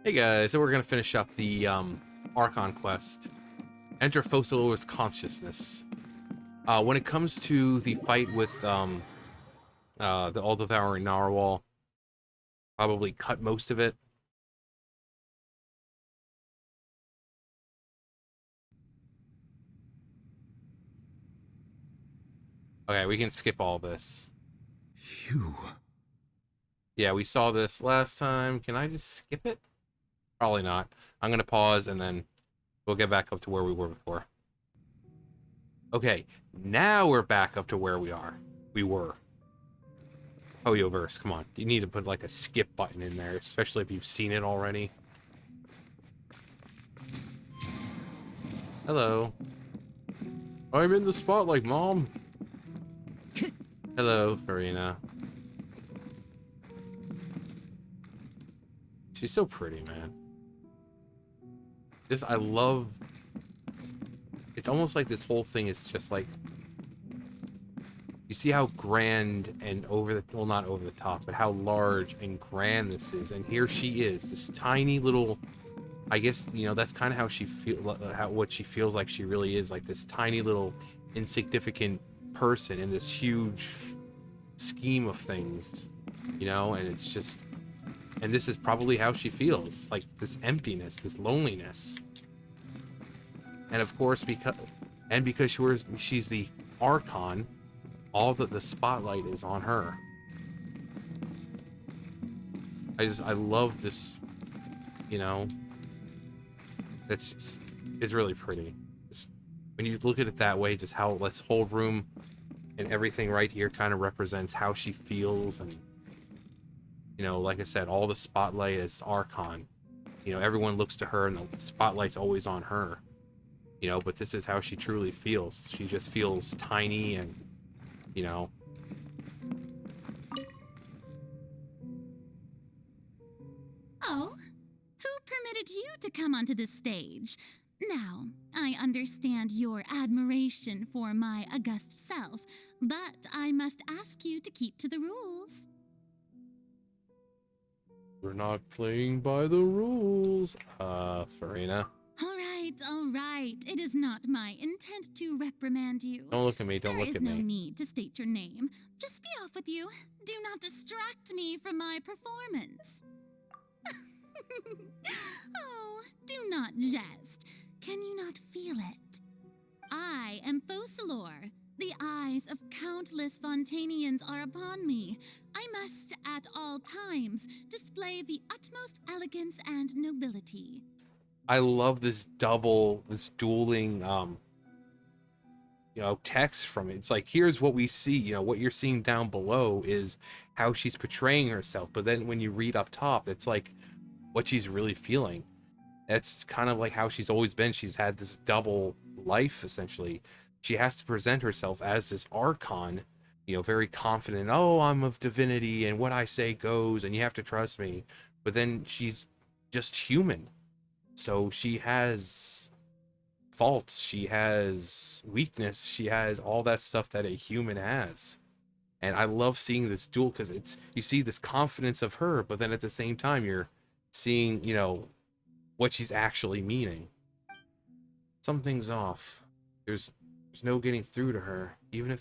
Hey guys, so we're gonna finish up the Archon quest. Enter Focalor's consciousness. When it comes to the fight with the all-devouring narwhal, probably cut most of it. Okay, we can skip all this. Phew. Yeah, we saw this last time. Can I just skip it? Probably not. I'm gonna pause and then we'll get back up to where we were before. Okay, now we're back up to where we were. Hoyoverse, come on. You need to put like a skip button in there, especially if you've seen it already. Hello. I'm in the spotlight, Mom. Hello, Farina. She's so pretty, man. I love... It's almost like this whole thing is just like... You see how grand and over the... Well, not over the top, but how large and grand this is. And here she is, this tiny little... I guess, you know, that's kind of how she what she feels like she really is. Like this tiny little insignificant person in this huge scheme of things, you know? And it's just... And this is probably how she feels, like this emptiness, this loneliness. And of course, because she's the Archon, all the spotlight is on her. I love this, you know. It's really pretty. When you look at it that way, just how this whole room and everything right here kind of represents how she feels. And you know, like I said, all the spotlight is Archon. You know, everyone looks to her and the spotlight's always on her. You know, but this is how she truly feels. She just feels tiny and, you know. Oh, who permitted you to come onto the stage? Now, I understand your admiration for my august self, but I must ask you to keep to the rules. We're not playing by the rules, Farina. All right. It is not my intent to reprimand you. Don't look at me, don't look at me. There is no need to state your name. Just be off with you. Do not distract me from my performance. Oh, do not jest. Can you not feel it? I am Focalor. The eyes of countless Fontanians are upon me. I must, at all times, display the utmost elegance and nobility. I love this dueling, you know, text from it. It's like, here's what we see, you know, what you're seeing down below is how she's portraying herself. But then when you read up top, it's like what she's really feeling. That's kind of like how she's always been. She's had this double life, essentially. She has to present herself as this Archon, you know, very confident. Oh, I'm of divinity and what I say goes and you have to trust me. But then she's just human. So she has faults, she has weakness, she has all that stuff that a human has. And I love seeing this duel because you see this confidence of her, but then at the same time you're seeing, you know, what she's actually meaning. Something's off. There's no getting through to her. Even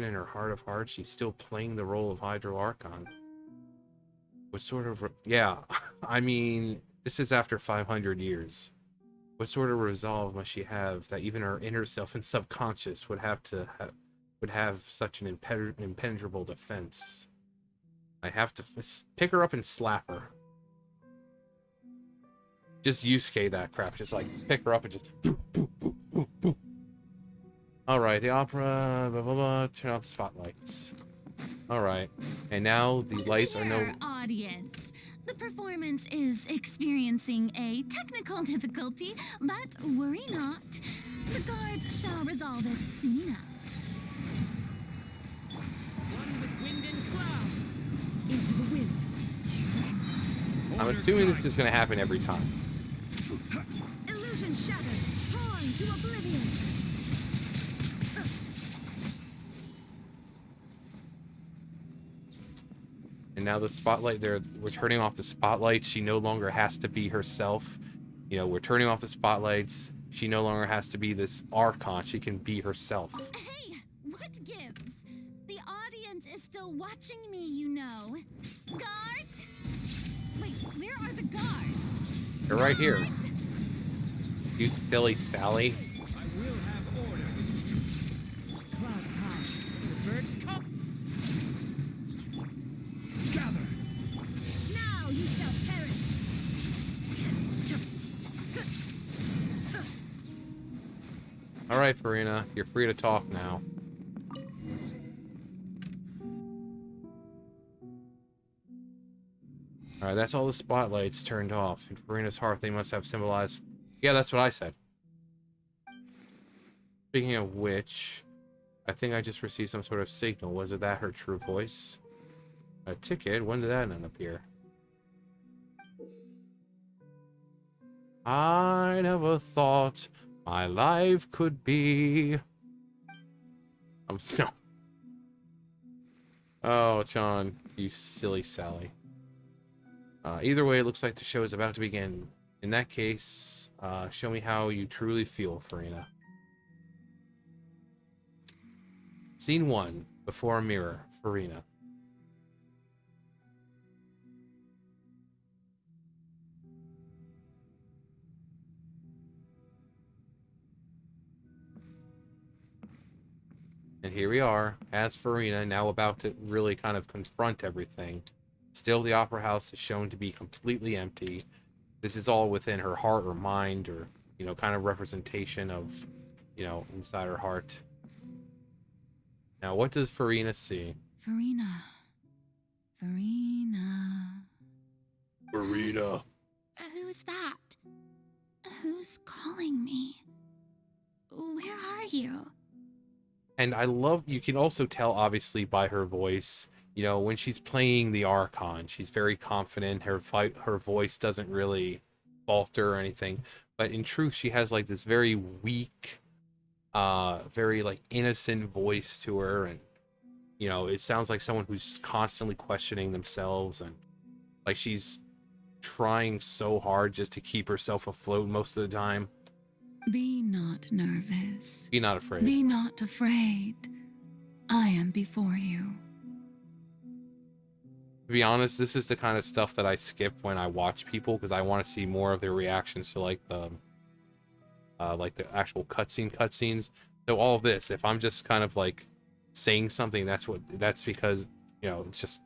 in her heart of hearts, she's still playing the role of Hydro Archon. What sort of yeah, I mean, this is after 500 years. What sort of resolve must she have that even her inner self and subconscious would have such an impenetrable defense? I have to pick her up and slap her. Just Yusuke that crap. Just like pick her up and just boop, boop, boop, boop, boop. All right, the opera, blah, blah, blah. Turn off the spotlights. All right, and now the lights are no... Dear audience, the performance is experiencing a technical difficulty, but worry not. The guards shall resolve it soon enough. One with wind and cloud. Into the wind. I'm assuming this is going to happen every time. Illusion shattered. Torn to oblivion. And now the spotlight, we're turning off the spotlights. She no longer has to be herself. You know, we're turning off the spotlights. She no longer has to be this Archon. She can be herself. Hey, what gives? The audience is still watching me, you know. Guards? Wait, where are the guards? They're right here. Guards? You silly Sally. I will have order. Clouds high. The birds come. Gather. Now you shall perish. All right, Farina, you're free to talk now. All right, that's all the spotlights turned off. In Farina's heart, they must have symbolized... Yeah, that's what I said. Speaking of which, I think I just received some sort of signal. Was it that her true voice? A ticket? When did that end up here? I never thought my life could be... I'm so... Oh, John, you silly Sally. Either way, it looks like the show is about to begin. In that case, show me how you truly feel, Farina. Scene 1. Before a mirror. Farina. And here we are, as Farina, now about to really kind of confront everything. Still, the Opera House is shown to be completely empty. This is all within her heart or mind, or, you know, kind of representation of, you know, inside her heart. Now, what does Farina see? Farina. Farina. Farina. Who's that? Who's calling me? Where are you? And I love, you can also tell, obviously, by her voice, you know, when she's playing the Archon, she's very confident. Her voice doesn't really falter or anything. But in truth, she has, like, this very weak, very, like, innocent voice to her. And, you know, it sounds like someone who's constantly questioning themselves. And, like, she's trying so hard just to keep herself afloat most of the time. Be not nervous. Be not afraid. Be not afraid. I am before you. To be honest, this is the kind of stuff that I skip when I watch people, because I want to see more of their reactions to like the actual cutscenes. So all of this, if I'm just kind of like saying something, that's because, you know, it's just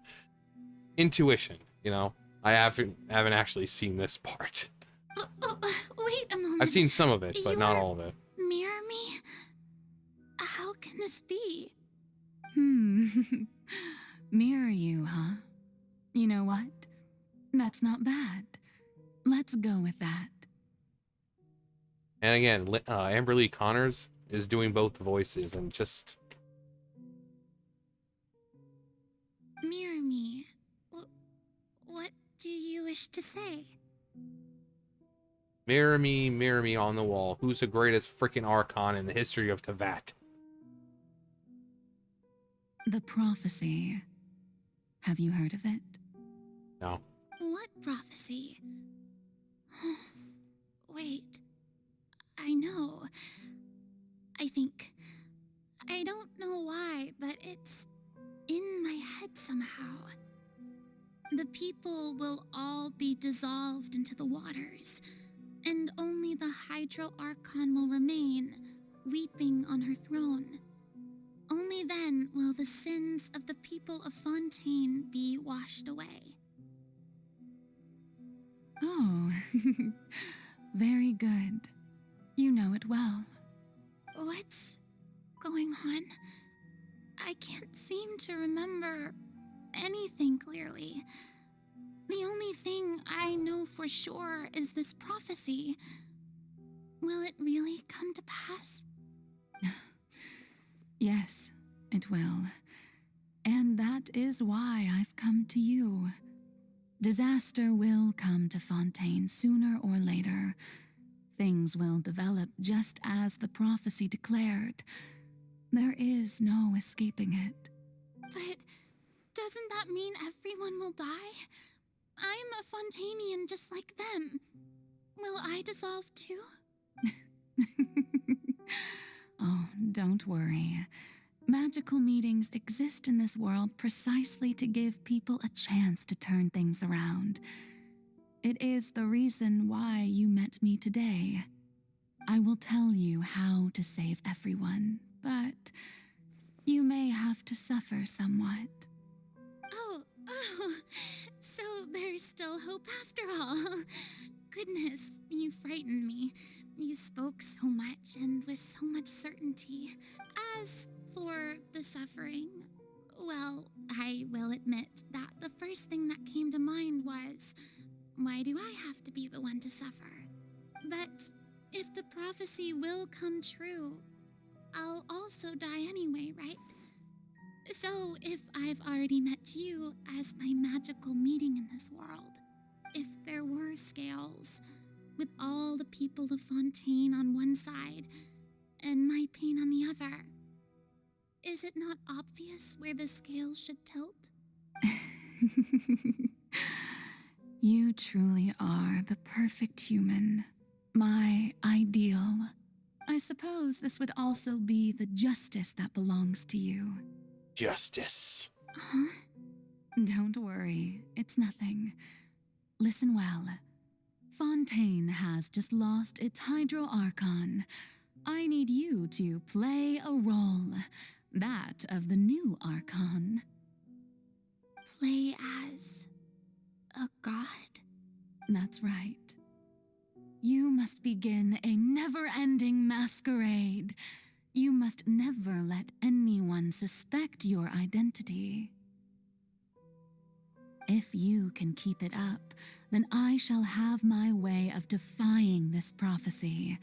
intuition. You know, I haven't actually seen this part. Wait a moment. I've seen some of it, but not You're- all of it. Mirror me? How can this be? Mirror you, huh? You know what? That's not bad. Let's go with that. And again, Amber Lee Connors is doing both voices, and just Mirror me. What do you wish to say? mirror me on the wall. Who's the greatest freaking Archon in the history of Teyvat? The prophecy. Have you heard of it? No. What prophecy? Wait. I know. I think. I don't know why, but it's in my head somehow. The people will all be dissolved into the waters, and only the Hydro Archon will remain, weeping on her throne. Only then will the sins of the people of Fontaine be washed away. Oh, very good. You know it well. What's going on? I can't seem to remember anything clearly. The only thing I know for sure is this prophecy. Will it really come to pass? Yes, it will. And that is why I've come to you. Disaster will come to Fontaine sooner or later. Things will develop just as the prophecy declared. There is no escaping it. But Doesn't that mean everyone will die? I'm a Fontanian just like them. Will I dissolve too? Oh, don't worry. Magical meetings exist in this world precisely to give people a chance to turn things around. It is the reason why you met me today. I will tell you how to save everyone, but you may have to suffer somewhat. Oh, so there's still hope after all. Goodness, you frightened me. You spoke so much and with so much certainty. As for the suffering, well, I will admit that the first thing that came to mind was, why do I have to be the one to suffer? But if the prophecy will come true, I'll also die anyway, right? So if I've already met you as my magical meeting in this world, if there were scales, with all the people of Fontaine on one side and my pain on the other, is it not obvious where the scales should tilt? You truly are the perfect human, my ideal. I suppose this would also be the justice that belongs to you. Justice. Huh? Don't worry, it's nothing. Listen well. Fontaine has just lost its Hydro Archon. I need you to play a role, that of the new Archon. Play as a god? That's right. You must begin a never-ending masquerade. You must never let anyone suspect your identity. If you can keep it up, then I shall have my way of defying this prophecy.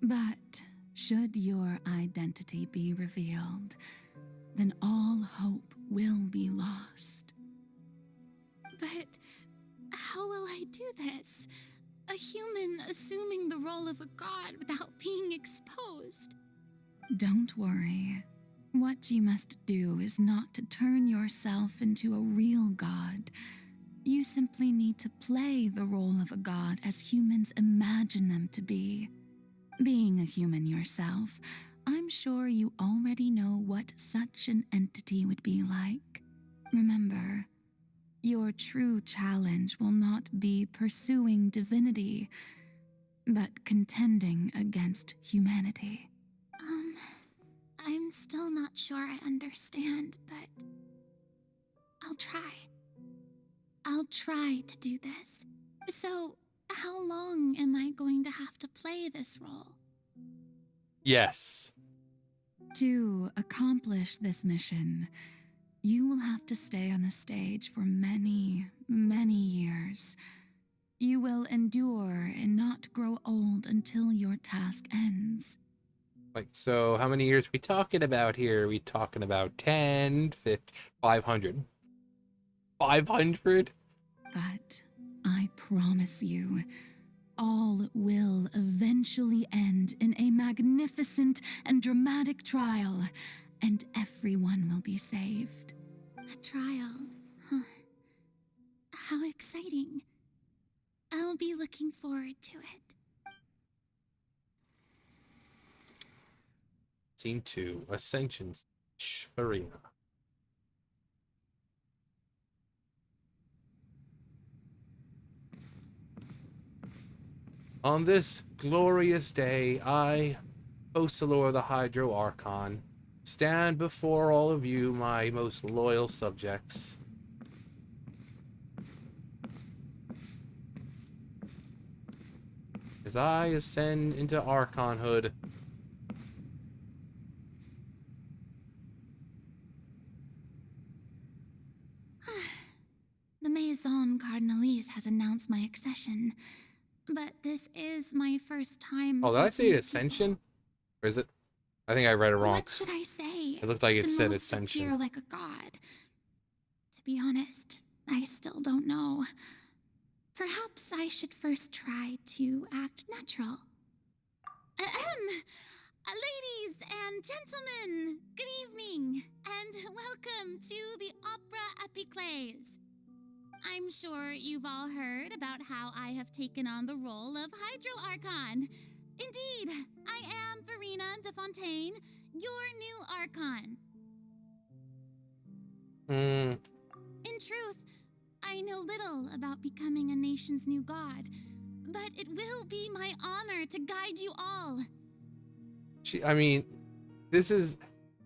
But should your identity be revealed, then all hope will be lost. But how will I do this? A human assuming the role of a god without being exposed. Don't worry. What you must do is not to turn yourself into a real god. You simply need to play the role of a god as humans imagine them to be. Being a human yourself, I'm sure you already know what such an entity would be like. Remember, your true challenge will not be pursuing divinity, but contending against humanity. I'm still not sure I understand, but I'll try. I'll try to do this. So, how long am I going to have to play this role? Yes. To accomplish this mission, you will have to stay on the stage for many, many years. You will endure and not grow old until your task ends. Like, so how many years are we talking about here? Are we talking about 10, 50, 500? 500? But I promise you, all will eventually end in a magnificent and dramatic trial, and everyone will be saved. A trial, huh? How exciting. I'll be looking forward to it. Scene 2, Ascension Arena. On this glorious day, I, Focalor the Hydro Archon, stand before all of you, my most loyal subjects. As I ascend into Archonhood, The Maison Cardinalise has announced my accession, but this is my first time. oh, did I say facing Ascension? Or is it? I think I read it people. wrong. What should I say? It looked like it To said most Ascension. appear like a god. To be honest, I still don't know. Perhaps I should first try to act natural. Ahem! Ladies and gentlemen, good evening, and welcome to the Opera Epiclese. I'm sure you've all heard about how I have taken on the role of Hydro Archon. Indeed, I am Verena de Fontaine, your new Archon. In truth, I know little about becoming a nation's new god, but it will be my honor to guide you all. I mean, this is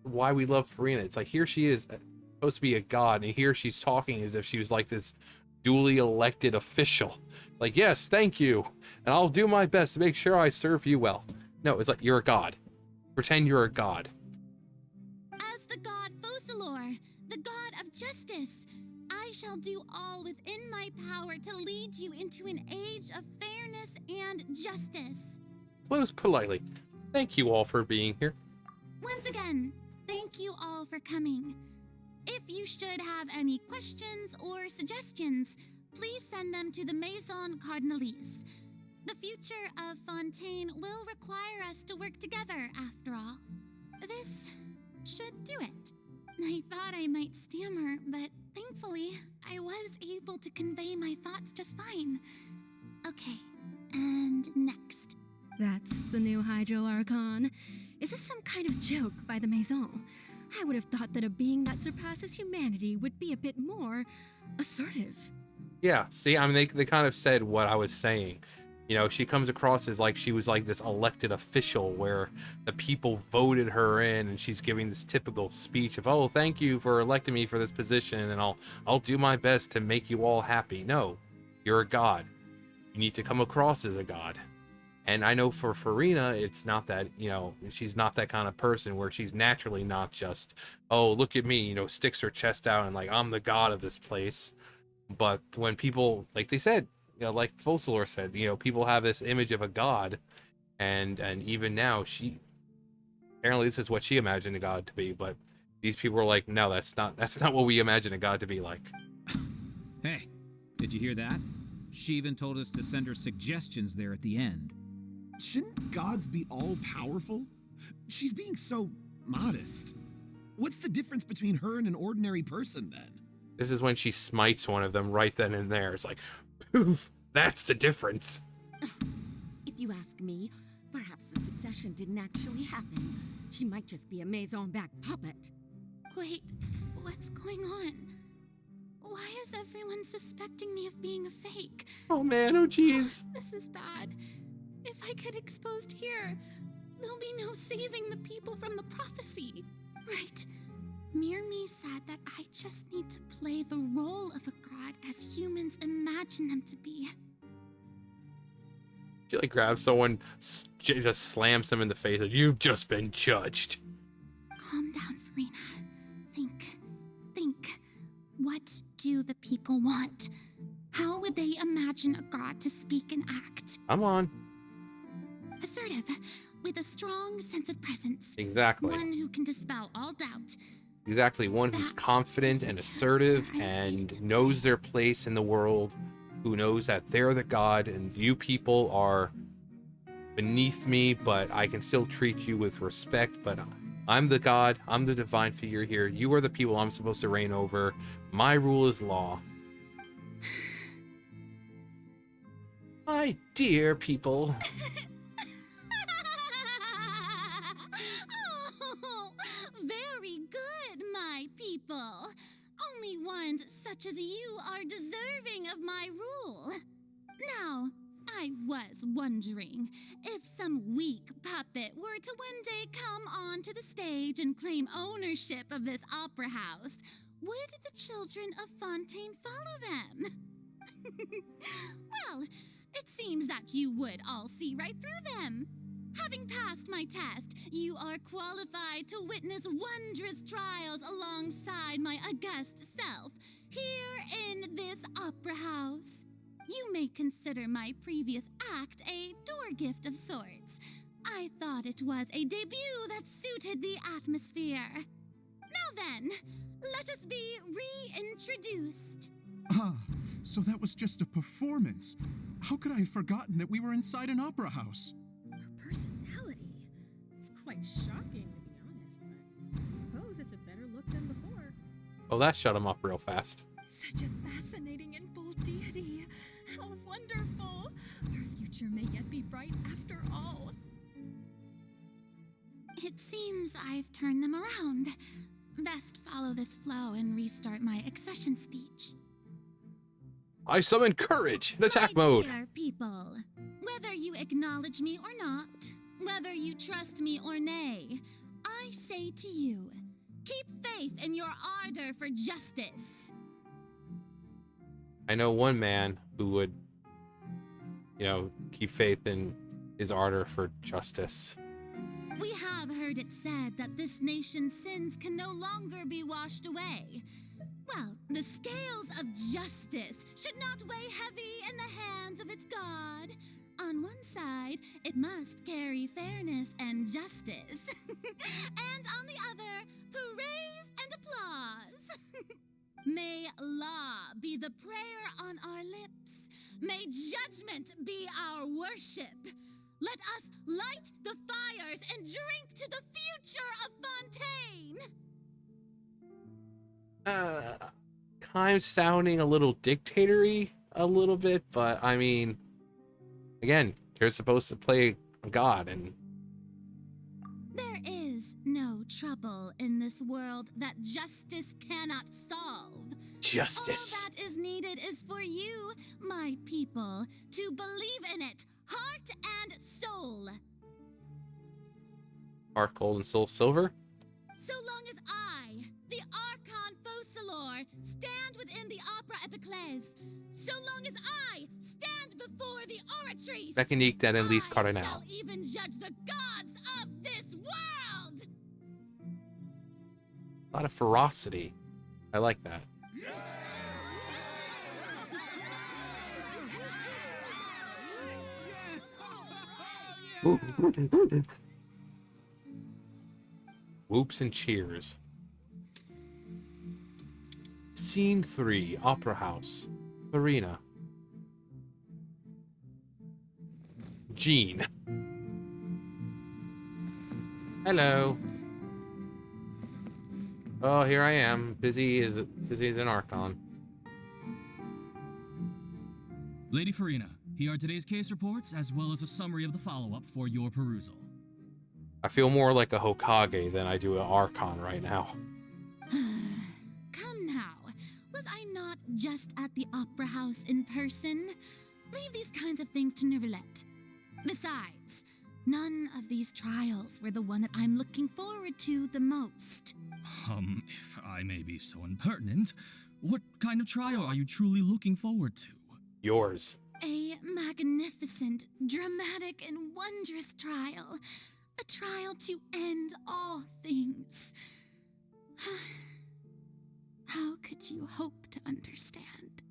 why we love Farina. It's like, here she is, supposed to be a god, and here she's talking as if she was like this duly elected official. Like, yes, thank you, and I'll do my best to make sure I serve you well. No, it's like, you're a god. Pretend you're a god. As the god Focalor, the god of justice, I shall do all within my power to lead you into an age of fairness and justice. Close politely. Thank you all for being here. Once again, thank you all for coming. If you should have any questions or suggestions, please send them to the Maison Cardinalise. The future of Fontaine will require us to work together, after all. This should do it. I thought I might stammer, but thankfully, I was able to convey my thoughts just fine. Okay, and next. That's the new Hydro Archon. Is this some kind of joke by the Maison? I would have thought that a being that surpasses humanity would be a bit more assertive. Yeah, see, I mean, they kind of said what I was saying. You know, she comes across as like she was like this elected official where the people voted her in, and she's giving this typical speech of, oh, thank you for electing me for this position, and I'll do my best to make you all happy. No, you're a god. You need to come across as a god. And I know for Farina, it's not that, you know, she's not that kind of person where she's naturally not just, oh, look at me, you know, sticks her chest out and like, I'm the god of this place. But when people, like they said, you know, like Focalor said, you know, people have this image of a god, and even now apparently this is what she imagined a god to be, but these people are like, no, that's not what we imagine a god to be like. Hey, did you hear that? She even told us to send her suggestions there at the end. Shouldn't gods be all-powerful? She's being so modest. What's the difference between her and an ordinary person, then? This is when she smites one of them right then and there. It's like, poof, that's the difference. If you ask me, perhaps the succession didn't actually happen. She might just be a Maison-backed puppet. Wait, what's going on? Why is everyone suspecting me of being a fake? Oh man, oh jeez. This is bad. If I get exposed here, there'll be no saving the people from the prophecy. Right. Mirmi said that I just need to play the role of a god as humans imagine them to be. She like grabs someone, just slams them in the face, and you've just been judged. Calm down, Farina. Think. What do the people want? How would they imagine a god to speak and act? Come on. Assertive, with a strong sense of presence. Exactly. One who can dispel all doubt. Exactly. One who's confident and assertive and knows their place in the world, who knows that they're the god and you people are beneath me, but I can still treat you with respect. But I'm the god. I'm the divine figure here. You are the people I'm supposed to reign over. My rule is law. My dear people. Oh, very good, my people. Only ones such as you are deserving of my rule. Now, I was wondering if some weak puppet were to one day come onto the stage and claim ownership of this opera house, would the children of Fontaine follow them? Well, it seems that you would all see right through them. Having passed my test, you are qualified to witness wondrous trials alongside my august self, here in this opera house. You may consider my previous act a door gift of sorts. I thought it was a debut that suited the atmosphere. Now then, let us be reintroduced. Ah, so that was just a performance. How could I have forgotten that we were inside an opera house? Her personality. It's quite shocking, to be honest, but I suppose it's a better look than before. Oh, that shut him up real fast. Such a fascinating and bold deity. How wonderful! Our future may yet be bright after all. It seems I've turned them around. Best follow this flow and restart my accession speech. I summon courage in attack My mode. dear people, whether you acknowledge me or not, whether you trust me or nay, I say to you, keep faith in your ardor for justice. I know one man who would, keep faith in his ardor for justice. We have heard it said that this nation's sins can no longer be washed away. Well, the scales of justice should not weigh heavy in the hands of its God. On one side, it must carry fairness and justice. And on the other, praise and applause. May law be the prayer on our lips. May judgment be our worship. Let us light the fires and drink to the future of Fontaine. Kind of sounding a little dictatory a little bit, but I mean, again, you're supposed to play a god, and There is no trouble in this world that justice cannot solve. justice. All that is needed is for you, my people, to believe in it, heart and soul. Heart gold and soul silver. So long as I, the Archon Focalor, stand within the Opera Epiclese, so long as I stand before the Oratrice, Mechanique that at least I Cardinal. shall even judge the gods of this world. A lot of ferocity. I like that. Whoops and cheers. Scene 3, Opera House. Arena. Jean. Hello. Oh, here I am. Busy as an Archon. Lady Farina, here are today's case reports as well as a summary of the follow-up for your perusal. I feel more like a Hokage than I do an Archon right now. Come now, was I not just at the Opera House in person? Leave these kinds of things to Neuvillette. Besides, none of these trials were the one that I'm looking forward to the most. If I may be so impertinent, what kind of trial are you truly looking forward to? Yours. A magnificent, dramatic, and wondrous trial. A trial to end all things. How could you hope to understand?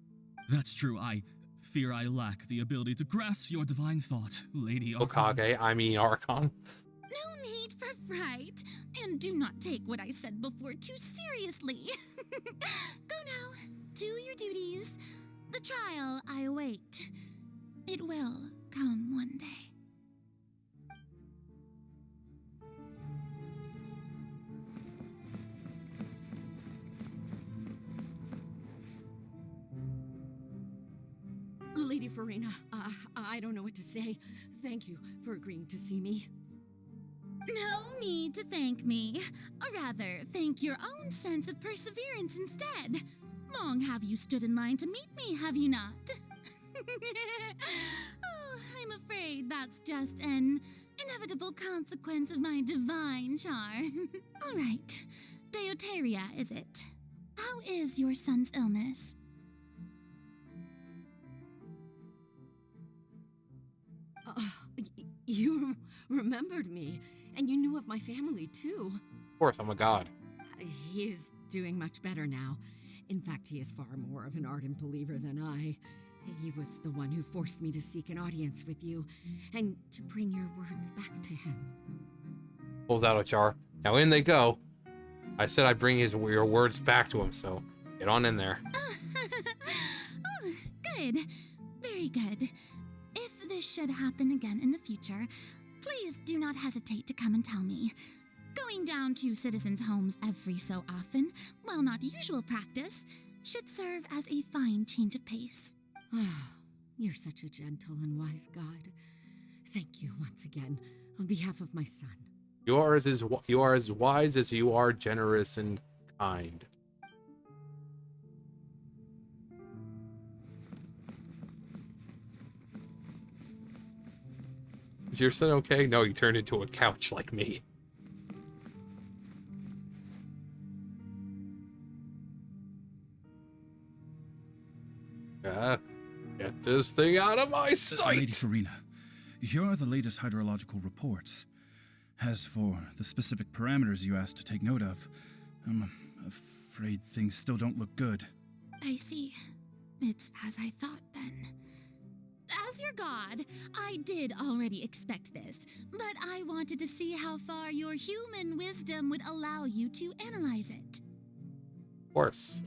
That's true, I fear I lack the ability to grasp your divine thought, Lady Archon. Hokage, I mean Archon. No need for fright, and do not take what I said before too seriously. Go now, do your duties. The trial I await. It will come one day. Lady Farina, I don't know what to say. Thank you for agreeing to see me. No need to thank me. Or rather, thank your own sense of perseverance instead. Long have you stood in line to meet me, have you not? Oh, I'm afraid that's just an inevitable consequence of my divine charm. All right, Deoteria, is it? How is your son's illness? You remembered me, and you knew of my family, too. Of course, I'm a god. He is doing much better now. In fact, he is far more of an ardent believer than I. He was the one who forced me to seek an audience with you, and to bring your words back to him. Pulls out a jar. Now in they go. I said I'd bring your words back to him, so get on in there. Oh, good. Very good. If this should happen again in the future, Please do not hesitate to come and tell me. Going down to citizens' homes every so often, while not usual practice, should serve as a fine change of pace. Ah, you're such a gentle and wise God. Thank you once again, on behalf of my son. You are as wise as you are generous and kind. Is your son okay? No, he turned into a couch like me. Get this thing out of my Lady sight! Farina, here are the latest hydrological reports. As for the specific parameters you asked to take note of, I'm afraid things still don't look good. I see. It's as I thought then. As your god, I did already expect this, but I wanted to see how far your human wisdom would allow you to analyze it. Of course.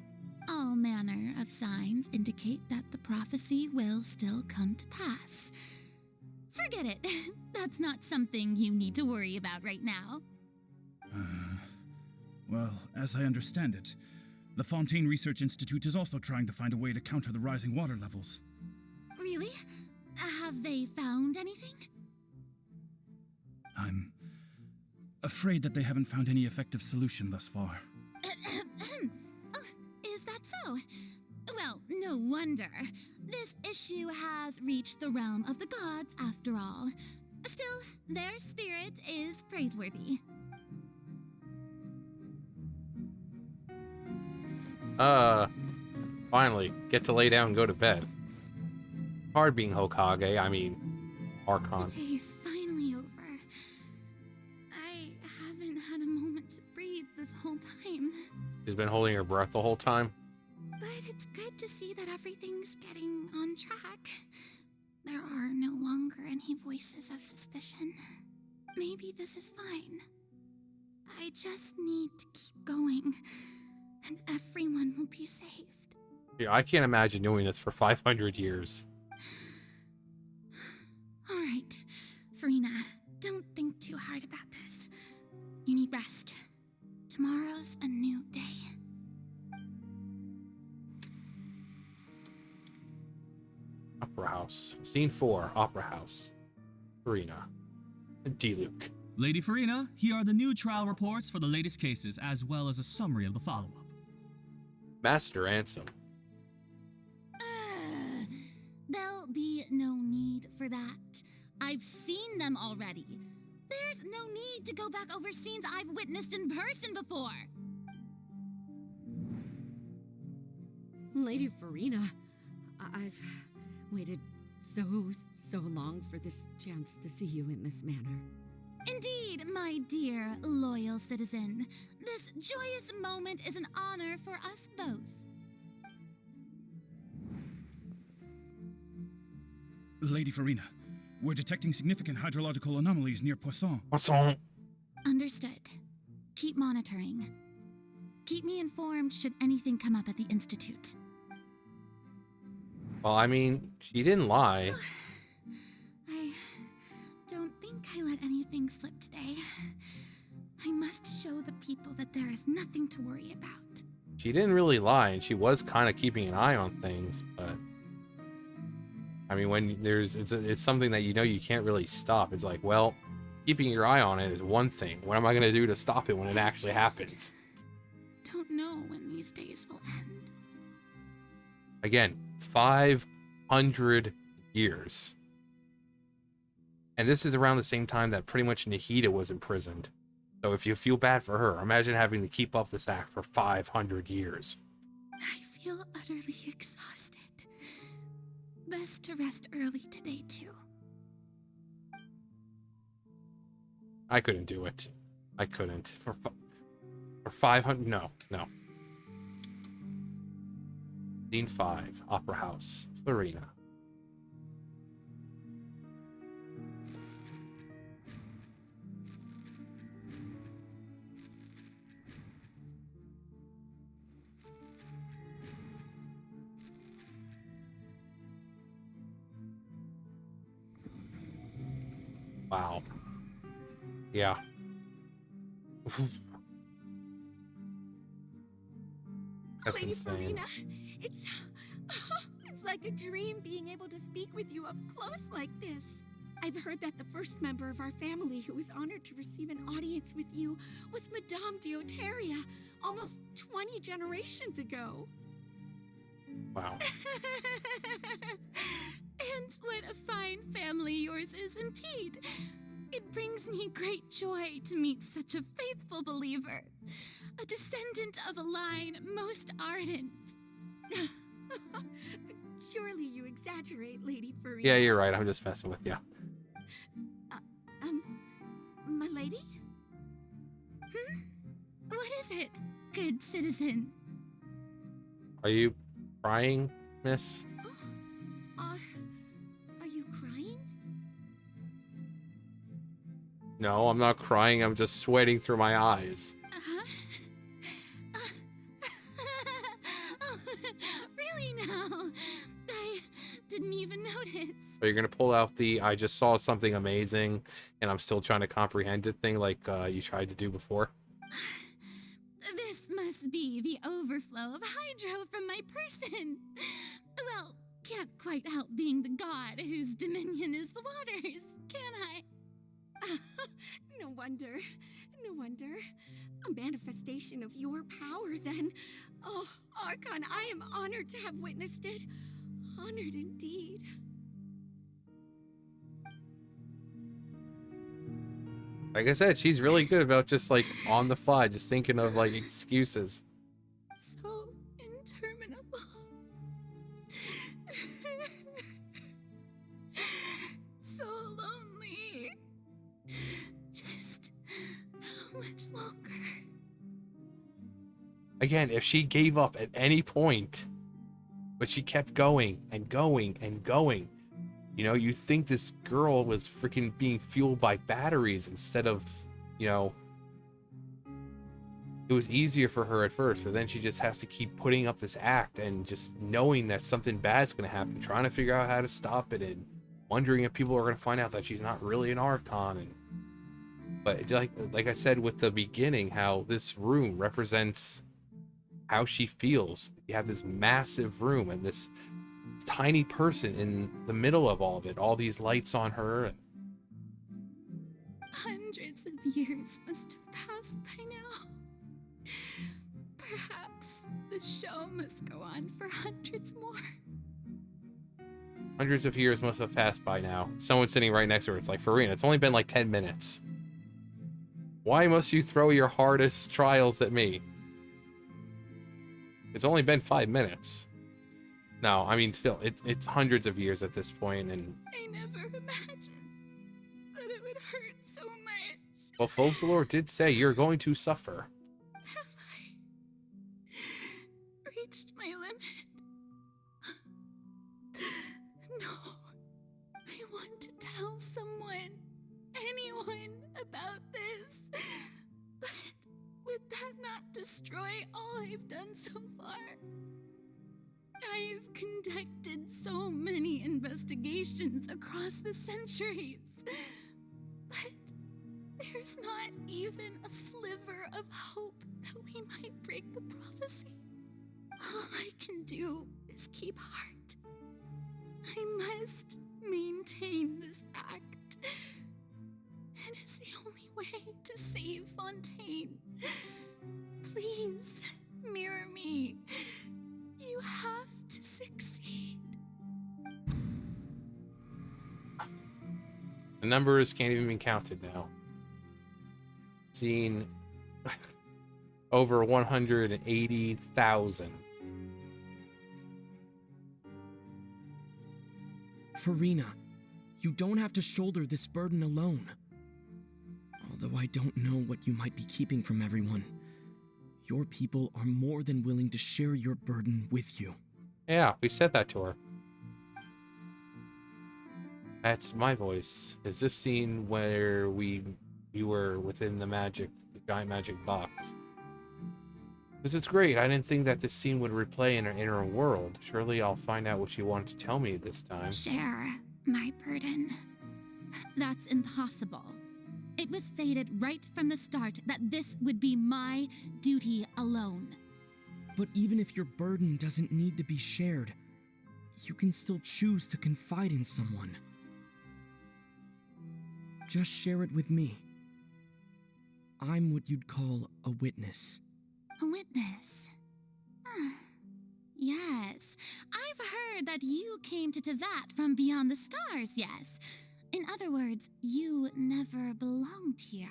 All manner of signs indicate that the prophecy will still come to pass. Forget it. That's not something you need to worry about right now. Well, as I understand it, the Fontaine Research Institute is also trying to find a way to counter the rising water levels. Really? Have they found anything? I'm afraid that they haven't found any effective solution thus far. Is that so? Well, no wonder. This issue has reached the realm of the gods, after all. Still, their spirit is praiseworthy. Finally, get to lay down and go to bed. Hard being Hokage, I mean, Archon. The day is finally over. I haven't had a moment to breathe this whole time. She's been holding her breath the whole time. But it's good to see that everything's getting on track. There are no longer any voices of suspicion. Maybe this is fine. I just need to keep going, and everyone will be saved. Yeah, I can't imagine doing this for 500 years. All right, Farina, don't think too hard about this. You need rest. Tomorrow's a new day. Opera House. Scene 4, Opera House. Farina. Diluc. Lady Farina, here are the new trial reports for the latest cases, as well as a summary of the follow-up. Master Ansem. There'll be no need for that. I've seen them already. There's no need to go back over scenes I've witnessed in person before. Lady Farina, I've waited so long for this chance to see you in this manner. Indeed, my dear, loyal citizen. This joyous moment is an honor for us both. Lady Farina, we're detecting significant hydrological anomalies near Poisson. Poisson. Understood. Keep monitoring. Keep me informed should anything come up at the Institute. Well, I mean, she didn't lie. I don't think I let anything slip today. I must show the people that there is nothing to worry about. She didn't really lie, and she was kind of keeping an eye on things, but... I mean, when it's something that you know you can't really stop. It's like, well, keeping your eye on it is one thing. What am I going to do to stop it when it actually happens? Don't know when these days will end. Again, 500 years. And this is around the same time that pretty much Nahida was imprisoned. So if you feel bad for her, imagine having to keep up this act for 500 years. I feel utterly exhausted. Best to rest early today, too. I couldn't do it. I couldn't. For 500... No. Scene 5, Opera House, Farina. Wow. Yeah. That's Lady insane. Farina, it's it's like a dream being able to speak with you up close like this. I've heard that the first member of our family who was honored to receive an audience with you was Madame Deoteria, almost 20 generations ago. Wow. And what a fine family yours is indeed. It brings me great joy to meet such a faithful believer, a descendant of a line most ardent. Surely you exaggerate, Lady Farina. Yeah, you're right. I'm just messing with you. My lady? What is it, good citizen? Are you crying, miss? Are you crying? No, I'm not crying. I'm just sweating through my eyes. Really now? I didn't even notice. So you're gonna pull out the I just saw something amazing and I'm still trying to comprehend it thing like you tried to do before? This must be the overflow of hydro from my person. Well, can't quite help being the god whose dominion is the waters, can I? No wonder. No wonder. A manifestation of your power, then. Oh, Archon, I am honored to have witnessed it. Honored indeed. Like I said, she's really good about just like on the fly, just thinking of like excuses. So interminable. So lonely. Just how much longer? Again, if she gave up at any point, but she kept going and going and going, you know, you think this girl was freaking being fueled by batteries instead of, you know, it was easier for her at first, but then she just has to keep putting up this act and just knowing that something bad's going to happen, trying to figure out how to stop it and wondering if people are going to find out that she's not really an Archon. And but like I said with the beginning, how this room represents how she feels. You have this massive room and this tiny person in the middle of all of it, all these lights on her. Hundreds of years must have passed by now. Perhaps the show must go on for hundreds more. Hundreds of years must have passed by now. Someone sitting right next to her. It's like, Farina, it's only been like 10 minutes. Why must you throw your hardest trials at me? It's only been 5 minutes. No, I mean, still, it's hundreds of years at this point, and... I never imagined that it would hurt so much. Well, Focalors did say you're going to suffer. Have I reached my limit? No. I want to tell someone, anyone, about this. But would that not destroy all I've done so far? I've conducted so many investigations across the centuries, but there's not even a sliver of hope that we might break the prophecy. All I can do is keep heart. I must maintain this act. It is the only way to save Fontaine. Please, mirror me. You have to succeed. The numbers can't even be counted now. Seen over 180,000. Farina, you don't have to shoulder this burden alone. Although I don't know what you might be keeping from everyone, your people are more than willing to share your burden with you. Yeah, we said that to her. That's my voice. Is this scene where you were within the giant magic box? This is great. I didn't think that this scene would replay in our inner world. Surely I'll find out what you wanted to tell me this time. Share my burden. That's impossible. It was fated right from the start that this would be my duty alone. But even if your burden doesn't need to be shared, you can still choose to confide in someone. Just share it with me. I'm what you'd call a witness. A witness? Yes, I've heard that you came to Tevat from beyond the stars, yes. In other words, you never belonged here.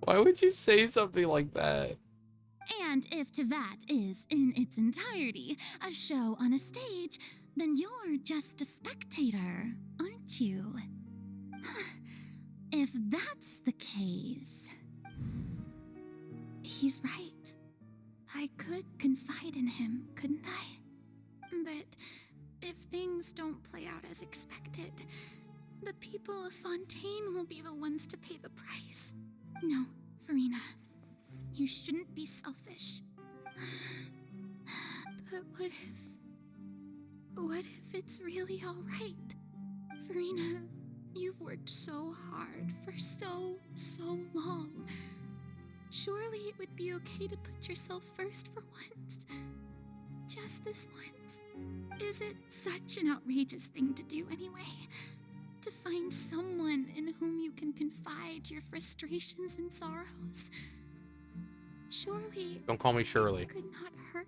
Why would you say something like that? And if Tevat is, in its entirety, a show on a stage, then you're just a spectator, aren't you? If that's the case... He's right. I could confide in him, couldn't I? But if things don't play out as expected, the people of Fontaine will be the ones to pay the price. No, Farina, you shouldn't be selfish. But what if it's really all right? Farina, you've worked so hard for so long. Surely it would be okay to put yourself first for once. Just this once. Is it such an outrageous thing to do anyway? To find someone in whom you can confide your frustrations and sorrows? Surely... Don't call me Shirley. It could not hurt.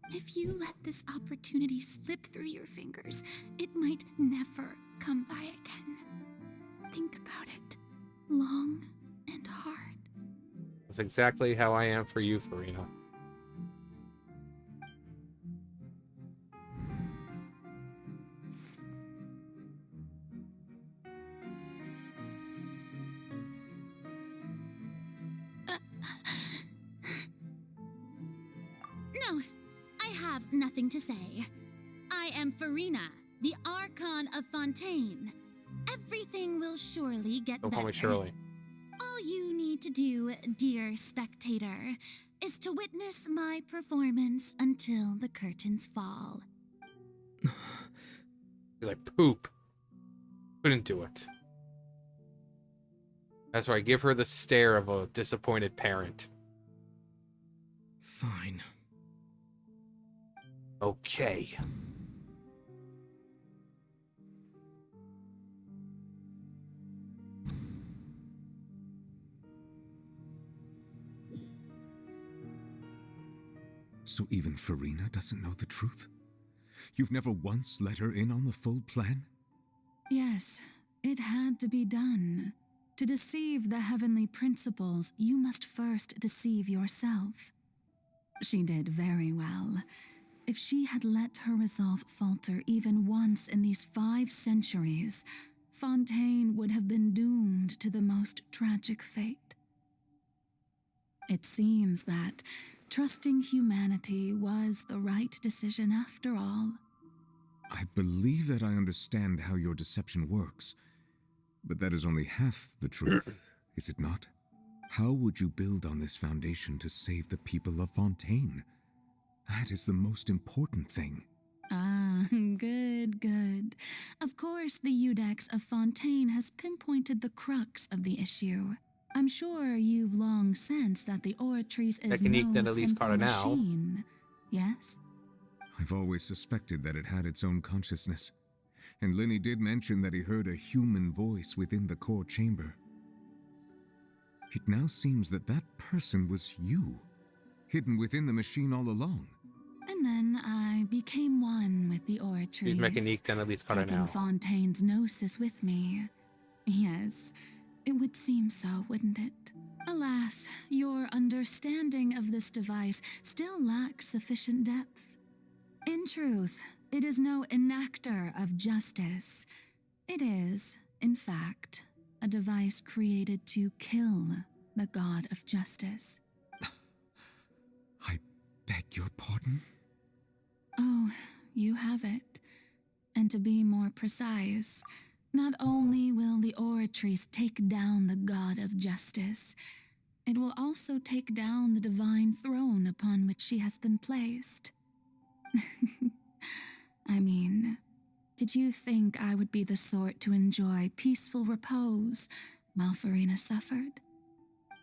If you let this opportunity slip through your fingers, it might never come by again. Think about it. Long and hard. That's exactly how I am for you, Farina. No, I have nothing to say. I am Farina, the Archon of Fontaine. Everything will surely get Don't better. call me Shirley. All you need to do, dear spectator, is to witness my performance until the curtains fall. He's like, poop. Couldn't do it. That's right, give her the stare of a disappointed parent. Fine. Okay. So even Farina doesn't know the truth? You've never once let her in on the full plan? Yes, it had to be done. To deceive the heavenly principles, you must first deceive yourself. She did very well. If she had let her resolve falter even once in these 5 centuries, Fontaine would have been doomed to the most tragic fate. It seems that trusting humanity was the right decision after all. I believe that I understand how your deception works, but that is only half the truth, is it not? How would you build on this foundation to save the people of Fontaine? That is the most important thing. Ah, good. Of course, the Iudex of Fontaine has pinpointed the crux of the issue. I'm sure you've long sensed that the Oratrice is Mécanique no d'analyse simple cardinal. machine. Yes? I've always suspected that it had its own consciousness, and Lenny did mention that he heard a human voice within the core chamber. It now seems that that person was you, hidden within the machine all along. And then I became one with the She's Oratrice, Mécanique d'analyse taking cardinal. Fontaine's gnosis with me. Yes, it would seem so, wouldn't it? Alas, your understanding of this device still lacks sufficient depth. In truth, it is no enactor of justice. It is, in fact, a device created to kill the god of justice. I beg your pardon? Oh, you have it. And to be more precise, not only will the Oratrice take down the god of justice, it will also take down the divine throne upon which she has been placed. I mean, did you think I would be the sort to enjoy peaceful repose while Farina suffered.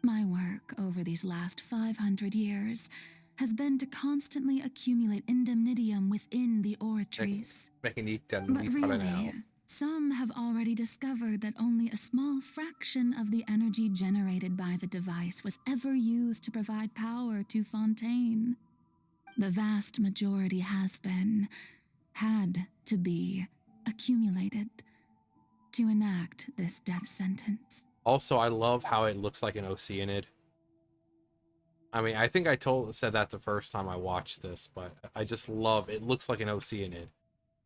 My work over these last 500 years has been to constantly accumulate indemnitium within the oratories. But really, some have already discovered that only a small fraction of the energy generated by the device was ever used to provide power to Fontaine. The vast majority had to be, accumulated to enact this death sentence. Also, I love how it looks like an Oceanid. I mean, I think I said that the first time I watched this, but I just love it. Looks like an Oceanid,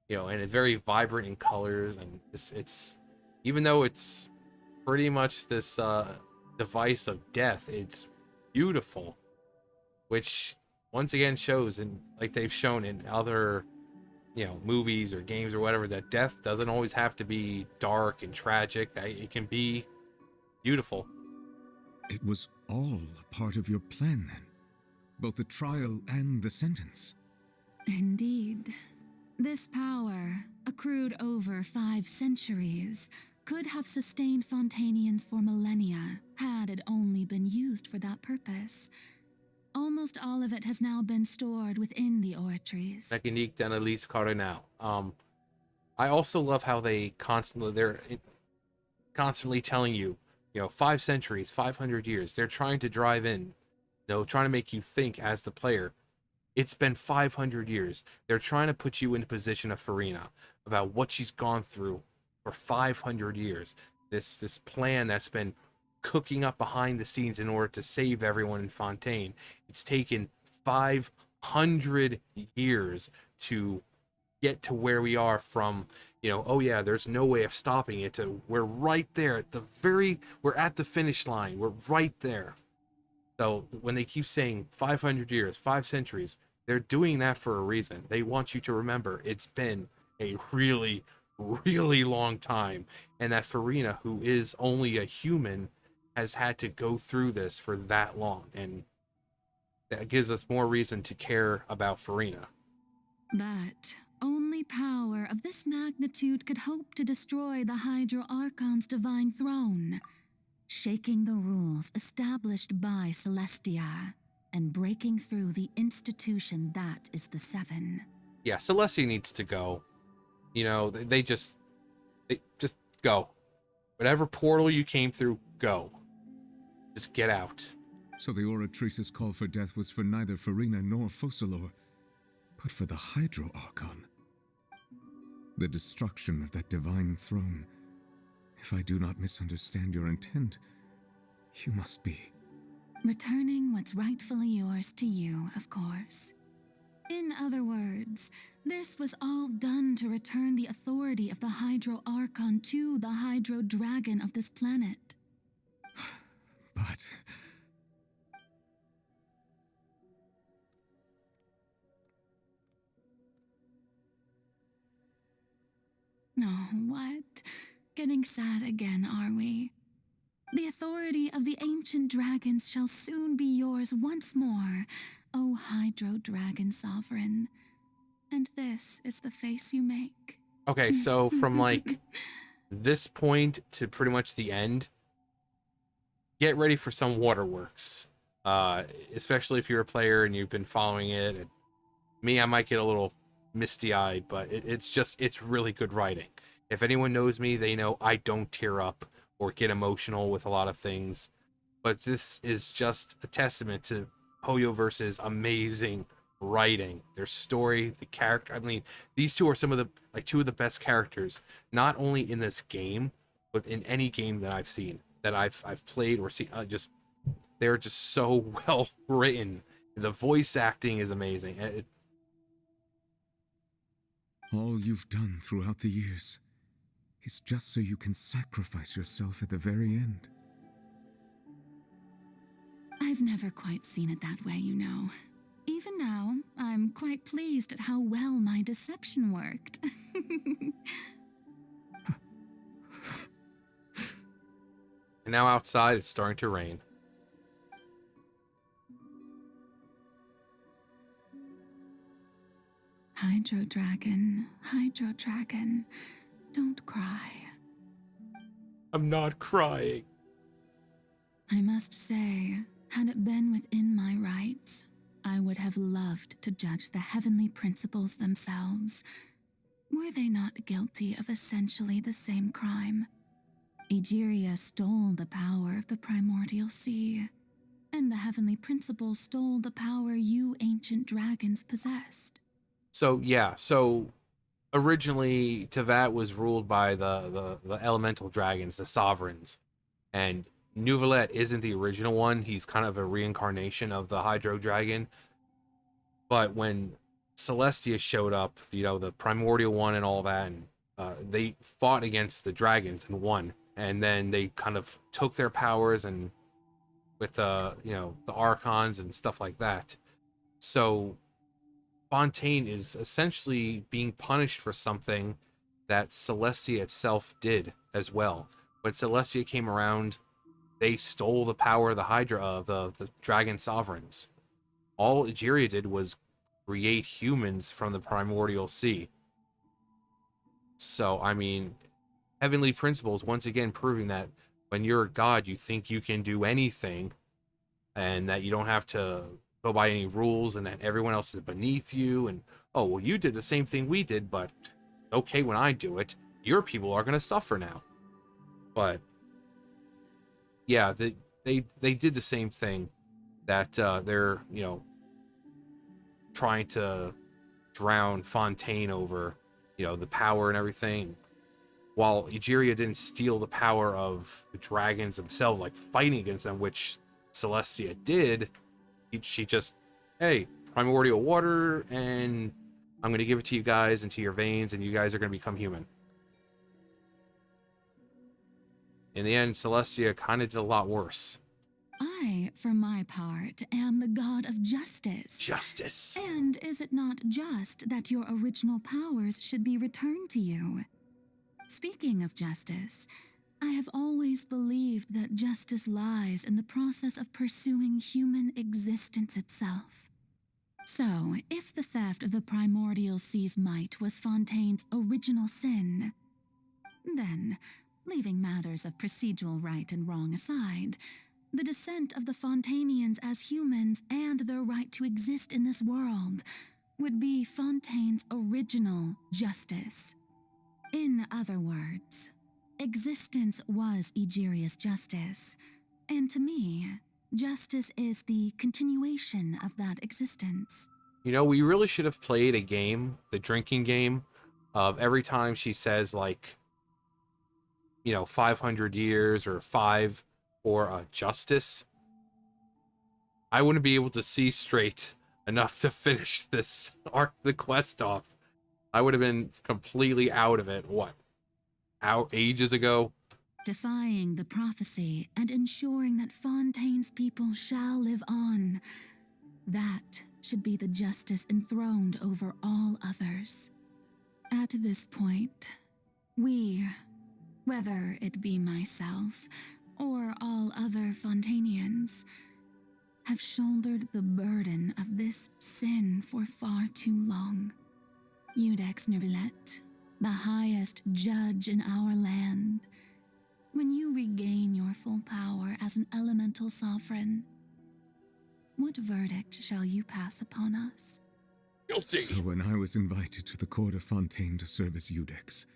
you know, and it's very vibrant in colors, and it's even though it's pretty much this device of death, it's beautiful, which once again shows, and like they've shown in other, you know, movies or games or whatever, that death doesn't always have to be dark and tragic. That it can be beautiful. It was all a part of your plan then? Both the trial and the sentence? Indeed. This power, accrued over 5 centuries, could have sustained Fontainians for millennia had it only been used for that purpose. Almost all of it has now been stored within the oratories. Mécanique d'analyse cardinal. I also love how they're constantly telling you, you know, 5 centuries, 500 years. They're trying to drive in, you know, trying to make you think as the player. It's been 500 years. They're trying to put you in a position of Farina about what she's gone through for 500 years. This plan that's been cooking up behind the scenes in order to save everyone in Fontaine. It's taken 500 years to get to where we are from, you know, oh yeah, there's no way of stopping it, to we're right there at we're at the finish line. We're right there. So when they keep saying 500 years, 5 centuries, they're doing that for a reason. They want you to remember it's been a really, really long time, and that Farina, who is only a human, has had to go through this for that long, and that gives us more reason to care about Farina. But only power of this magnitude could hope to destroy the Hydro Archon's divine throne, shaking the rules established by Celestia and breaking through the institution that is the Seven. Yeah, Celestia needs to go. You know, they just go. Whatever portal you came through, go. Just get out. So the Oratrice's call for death was for neither Farina nor Focalors, but for the Hydro Archon. The destruction of that divine throne. If I do not misunderstand your intent, you must be... Returning what's rightfully yours to you, of course. In other words, this was all done to return the authority of the Hydro Archon to the Hydro Dragon of this planet. But... Oh, what? Getting sad again, are we? The authority of the ancient dragons shall soon be yours once more, O Hydro Dragon Sovereign. And this is the face you make. Okay, so from like this point to pretty much the end, get ready for some waterworks. Especially if you're a player and you've been following it. And me, I might get a little misty-eyed, but it's really good writing. If anyone knows me, they know I don't tear up or get emotional with a lot of things, but this is just a testament to Hoyoverse's amazing writing, their story, the character. I mean, these two are some of the two of the best characters, not only in this game, but in any game that I've seen, that I've played or seen. They're just so well written. The voice acting is amazing. All you've done throughout the years is just so you can sacrifice yourself at the very end. I've never quite seen it that way, you know. Even now, I'm quite pleased at how well my deception worked. And now outside, it's starting to rain. Hydro Dragon, don't cry. I'm not crying. I must say, had it been within my rights, I would have loved to judge the heavenly principles themselves. Were they not guilty of essentially the same crime? Egeria stole the power of the primordial sea, and the heavenly principles stole the power you ancient dragons possessed. So yeah, so originally Tevat was ruled by the elemental dragons, the sovereigns, and Neuvillette isn't the original one. He's kind of a reincarnation of the Hydro Dragon. But when Celestia showed up, you know, the primordial one and all that, and they fought against the dragons and won. And then they kind of took their powers and with the, you know, the Archons and stuff like that. So Fontaine is essentially being punished for something that Celestia itself did as well. When Celestia came around, they stole the power of the Hydra, of the Dragon Sovereigns. All Egeria did was create humans from the primordial sea. So, I mean, heavenly principles, once again, proving that when you're a god, you think you can do anything, and that you don't have to go by any rules, and that everyone else is beneath you, and, oh, well, you did the same thing we did, but okay, when I do it, your people are going to suffer now. But yeah, they did the same thing, that they're, you know, trying to drown Fontaine over, you know, the power and everything, while Egeria didn't steal the power of the dragons themselves, like fighting against them, which Celestia did. She just, hey, primordial water, and I'm going to give it to you guys into your veins, and you guys are going to become human. In the end, Celestia kind of did a lot worse. I, for my part, am the god of justice. Justice. And is it not just that your original powers should be returned to you? Speaking of justice, I have always believed that justice lies in the process of pursuing human existence itself. So, if the theft of the primordial sea's might was Fontaine's original sin, then, leaving matters of procedural right and wrong aside, the descent of the Fontainians as humans and their right to exist in this world would be Fontaine's original justice. In other words, existence was Egeria's justice, and to me, justice is the continuation of that existence. You know, we really should have played a game, the drinking game, of every time she says, like, you know, 500 years or 5 or justice. I wouldn't be able to see straight enough to finish this arc, the quest off. I would have been completely out of it, out ages ago. Defying the prophecy and ensuring that Fontaine's people shall live on. That should be the justice enthroned over all others. At this point, we, whether it be myself or all other Fontainians, have shouldered the burden of this sin for far too long. Iudex Neuvillette, the highest judge in our land, when you regain your full power as an elemental sovereign, what verdict shall you pass upon us? Guilty. So when I was invited to the court of Fontaine to serve as Iudex,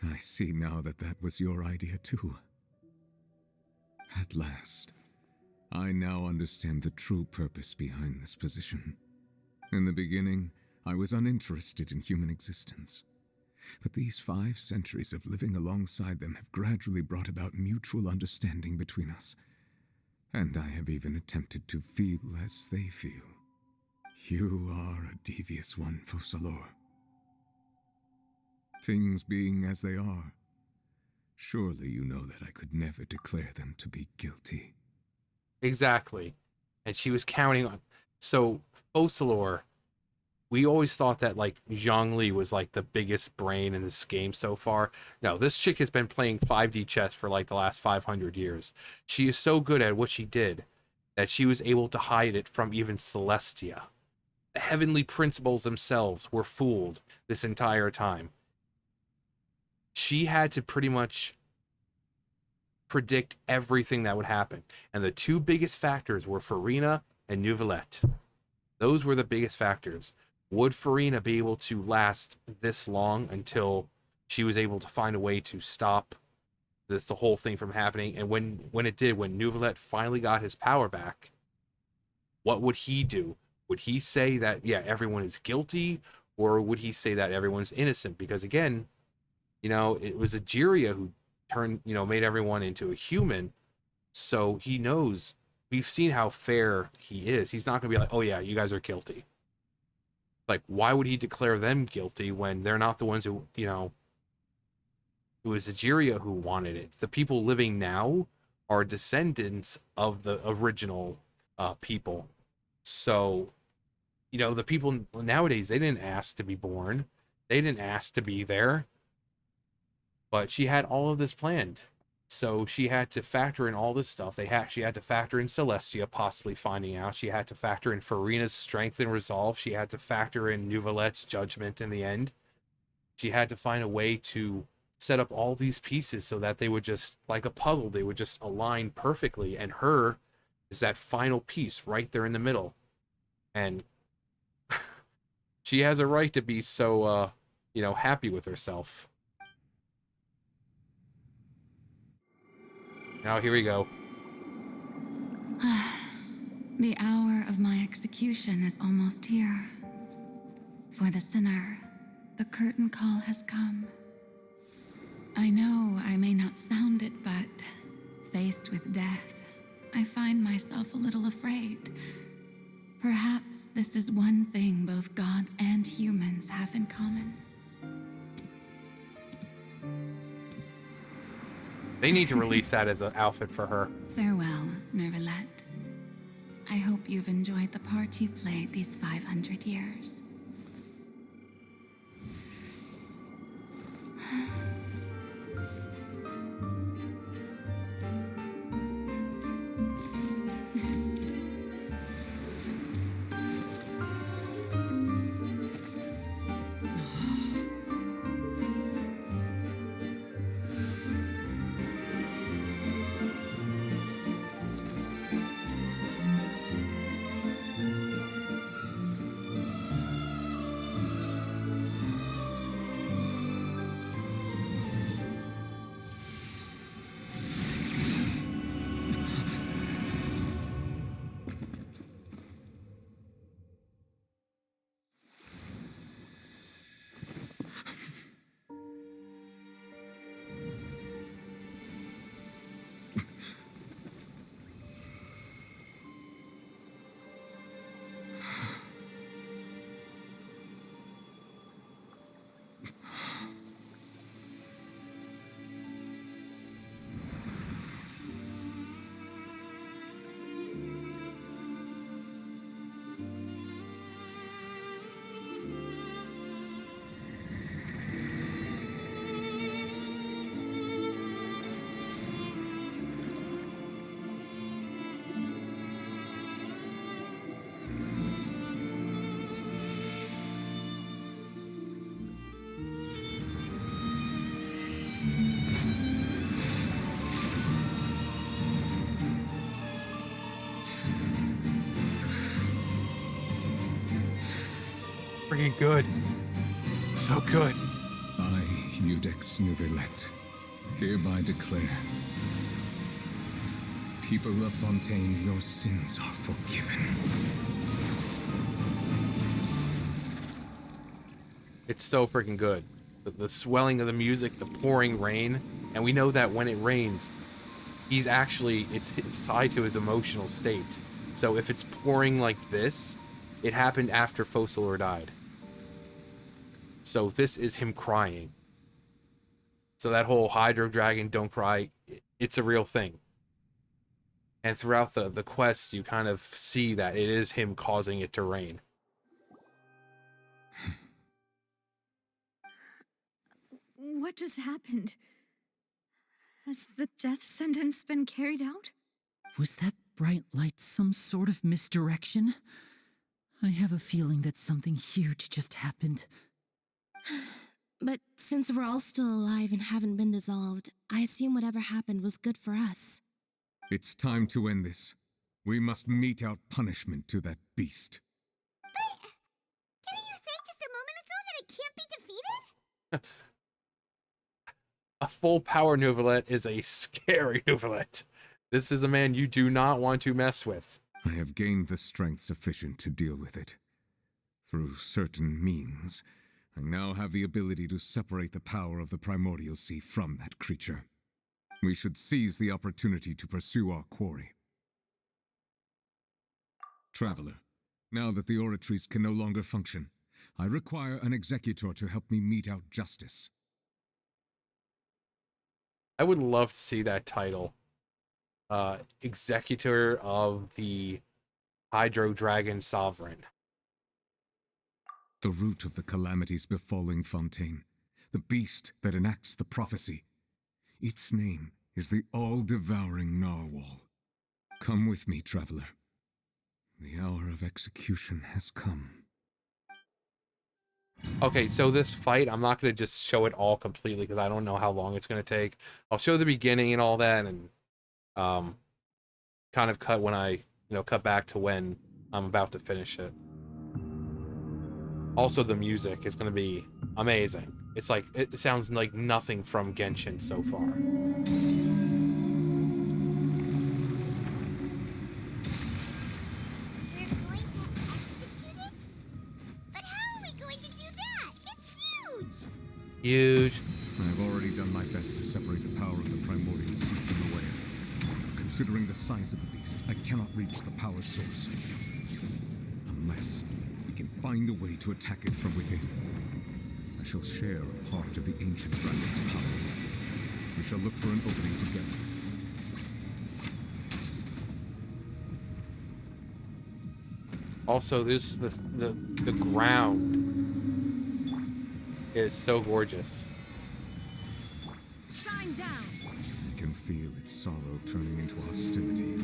I see now that that was your idea too. At last, I now understand the true purpose behind this position. In the beginning, I was uninterested in human existence. But these 5 centuries of living alongside them have gradually brought about mutual understanding between us. And I have even attempted to feel as they feel. You are a devious one, Focalors. Things being as they are, surely you know that I could never declare them to be guilty. Exactly. And she was counting on... So, Focalors, we always thought that, like, Zhongli was, like, the biggest brain in this game so far. No, this chick has been playing 5D chess for, like, the last 500 years. She is so good at what she did that she was able to hide it from even Celestia. The heavenly principles themselves were fooled this entire time. She had to pretty much predict everything that would happen. And the two biggest factors were Farina and Neuvillette. Those were the biggest factors. Would Farina be able to last this long until she was able to find a way to stop the whole thing from happening? And when it did, when Neuvillette finally got his power back, what would he do? Would he say that, yeah, everyone is guilty, or would he say that everyone's innocent? Because again, you know, it was Egeria who made everyone into a human. So he knows, we've seen how fair he is. He's not gonna be like, oh yeah, you guys are guilty. Like, why would he declare them guilty when they're not the ones who, you know, it was Egeria who wanted it. The people living now are descendants of the original people. So, you know, the people nowadays, they didn't ask to be born. They didn't ask to be there. But she had all of this planned. So she had to factor in all this stuff. She had to factor in Celestia possibly finding out. She had to factor in Farina's strength and resolve. She had to factor in Neuvillette's judgment in the end. She had to find a way to set up all these pieces so that they would just, like a puzzle, they would just align perfectly. And her is that final piece right there in the middle. And she has a right to be so, you know, happy with herself. Now, here we go. The hour of my execution is almost here. For the sinner, the curtain call has come. I know I may not sound it, but faced with death, I find myself a little afraid. Perhaps this is one thing both gods and humans have in common. They need to release that as an outfit for her. Farewell, Neuvillette. I hope you've enjoyed the part you played these 500 years. Freaking good. So good. I, Iudex Neuvillette, hereby declare, people of Fontaine, your sins are forgiven. It's so freaking good. The swelling of the music, the pouring rain, and we know that when it rains, he's actually, it's tied to his emotional state. So if it's pouring like this, it happened after Focalors died. So this is him crying. So that whole Hydro Dragon, don't cry, it's a real thing. And throughout the quest, you kind of see that it is him causing it to rain. What just happened? Has the death sentence been carried out? Was that bright light some sort of misdirection? I have a feeling that something huge just happened. But since we're all still alive and haven't been dissolved, I assume whatever happened was good for us. It's time to end this. We must mete out punishment to that beast. Didn't you say just a moment ago that it can't be defeated? A full power Neuvillette is a scary Neuvillette. This is a man you do not want to mess with. I have gained the strength sufficient to deal with it. Through certain means, I now have the ability to separate the power of the Primordial Sea from that creature. We should seize the opportunity to pursue our quarry. Traveler, now that the oratories can no longer function, I require an executor to help me mete out justice. I would love to see that title. Executor of the Hydro Dragon Sovereign. The root of the calamities befalling Fontaine, the beast that enacts the prophecy. Its name is the all-devouring Narwhal. Come with me, traveler. The hour of execution has come. Okay, so this fight, I'm not going to just show it all completely because I don't know how long it's going to take. I'll show the beginning and all that, and kind of cut when I, cut back to when I'm about to finish it. Also, the music is going to be amazing. It's like, it sounds like nothing from Genshin so far. Huge. I have already done my best to separate the power of the Primordial Sea from the Weir. Considering the size of the beast, I cannot reach the power source. Unless we can find a way to attack it from within. I shall share a part of the ancient dragon's power with you. We shall look for an opening together. Also, this the ground is so gorgeous. Shine down. I can feel its sorrow turning into hostility.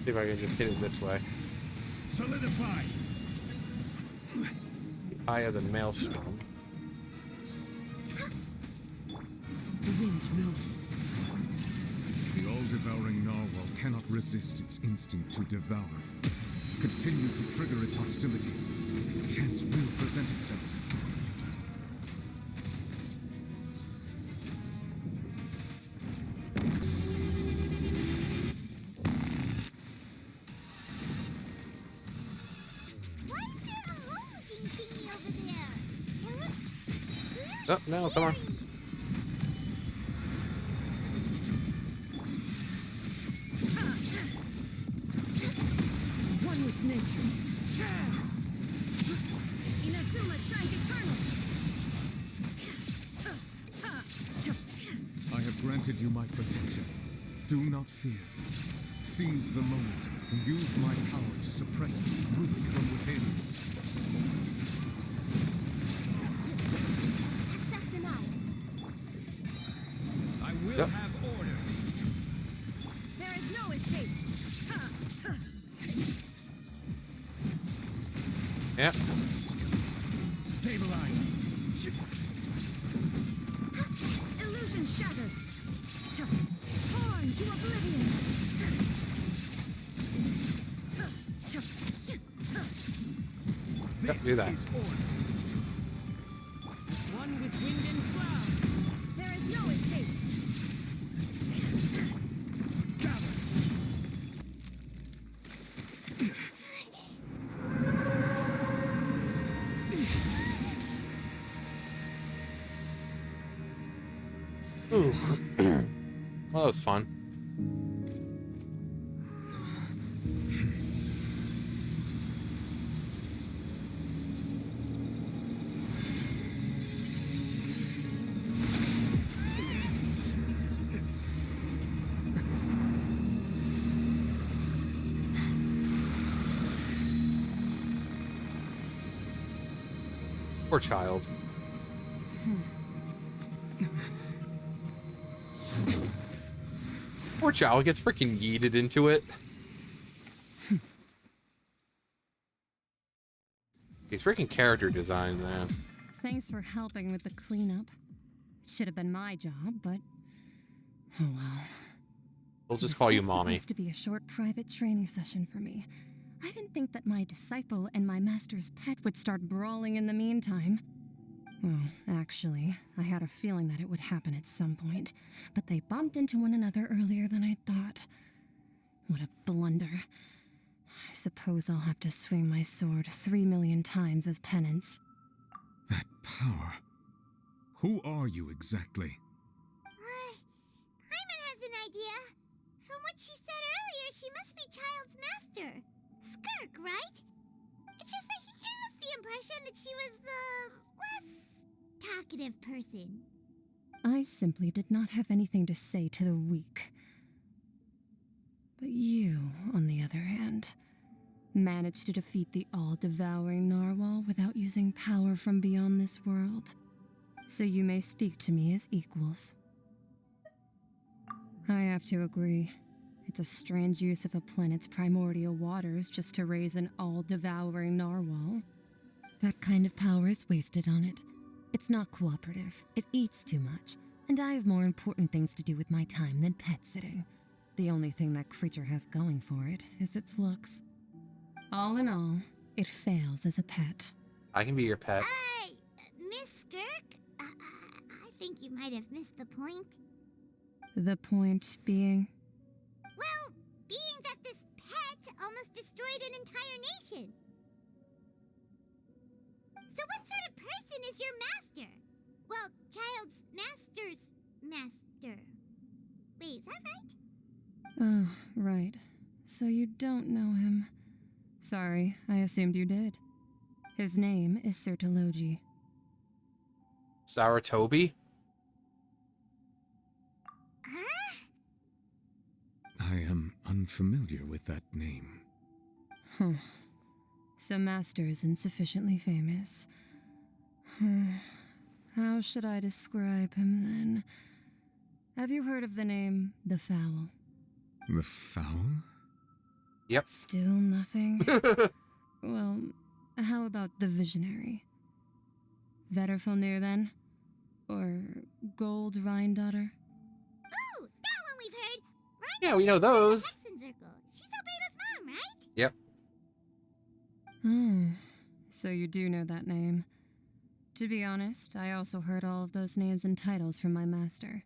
See if I can just hit it this way. Solidify. The Eye of the Maelstrom. The wind knows me. The all-devouring Narwhal cannot resist its instinct to devour. Continue to trigger its hostility. A chance will present itself. Oh, no, come on. One with nature. Inazuma shines eternal. I have granted you my protection. Do not fear. Seize the moment and use my power to suppress its root from within. Access denied. I will Yep. have order. There is no escape. Yeah. Stabilize. Illusion shattered. Torn to oblivion. Yep, do that. Is order. One with wind and cloud. There is no escape. Gather. Ooh. Well, that was fun. Poor child. poor child gets freaking yeeted into it. He's freaking character design, man. Thanks for helping with the cleanup. It should have been my job, but oh well. We'll just call you mommy. It was supposed to be a short private training session for me. I didn't think that my disciple and my master's pet would start brawling in the meantime. Well, actually, I had a feeling that it would happen at some point, but they bumped into one another earlier than I thought. What a blunder. I suppose I'll have to swing my sword 3 million times as penance. That power. Who are you exactly? Paimon has an idea. From what she said earlier, she must be Child's master. Skirk, right? It's just that he gave us the impression that she was the less talkative person. I simply did not have anything to say to the weak. But you, on the other hand, managed to defeat the all-devouring narwhal without using power from beyond this world. So you may speak to me as equals. I have to agree. It's a strange use of a planet's primordial waters just to raise an all-devouring narwhal. That kind of power is wasted on it. It's not cooperative. It eats too much. And I have more important things to do with my time than pet sitting. The only thing that creature has going for it is its looks. All in all, it fails as a pet. I can be your pet. Miss Skirk? I think you might have missed the point. The point being? Well, being that this pet almost destroyed an entire nation. So what sort of person is your master? Well, Child's master's master. Wait, is that right? Oh, right. So you don't know him. Sorry, I assumed you did. His name is Sertologi. Saratobi? I am unfamiliar with that name. Huh. So Master isn't sufficiently famous. How should I describe him then? Have you heard of the name The Fowl? The Fowl? Yep. Still nothing? Well, how about the Visionary? Vetterfulnir then? Or Gold Rhine-Daughter? Ooh, that one we've heard. Yeah, we know those. Hexen Circle. She's Albedo's mom, right? Yep. Oh, so you do know that name. To be honest, I also heard all of those names and titles from my master.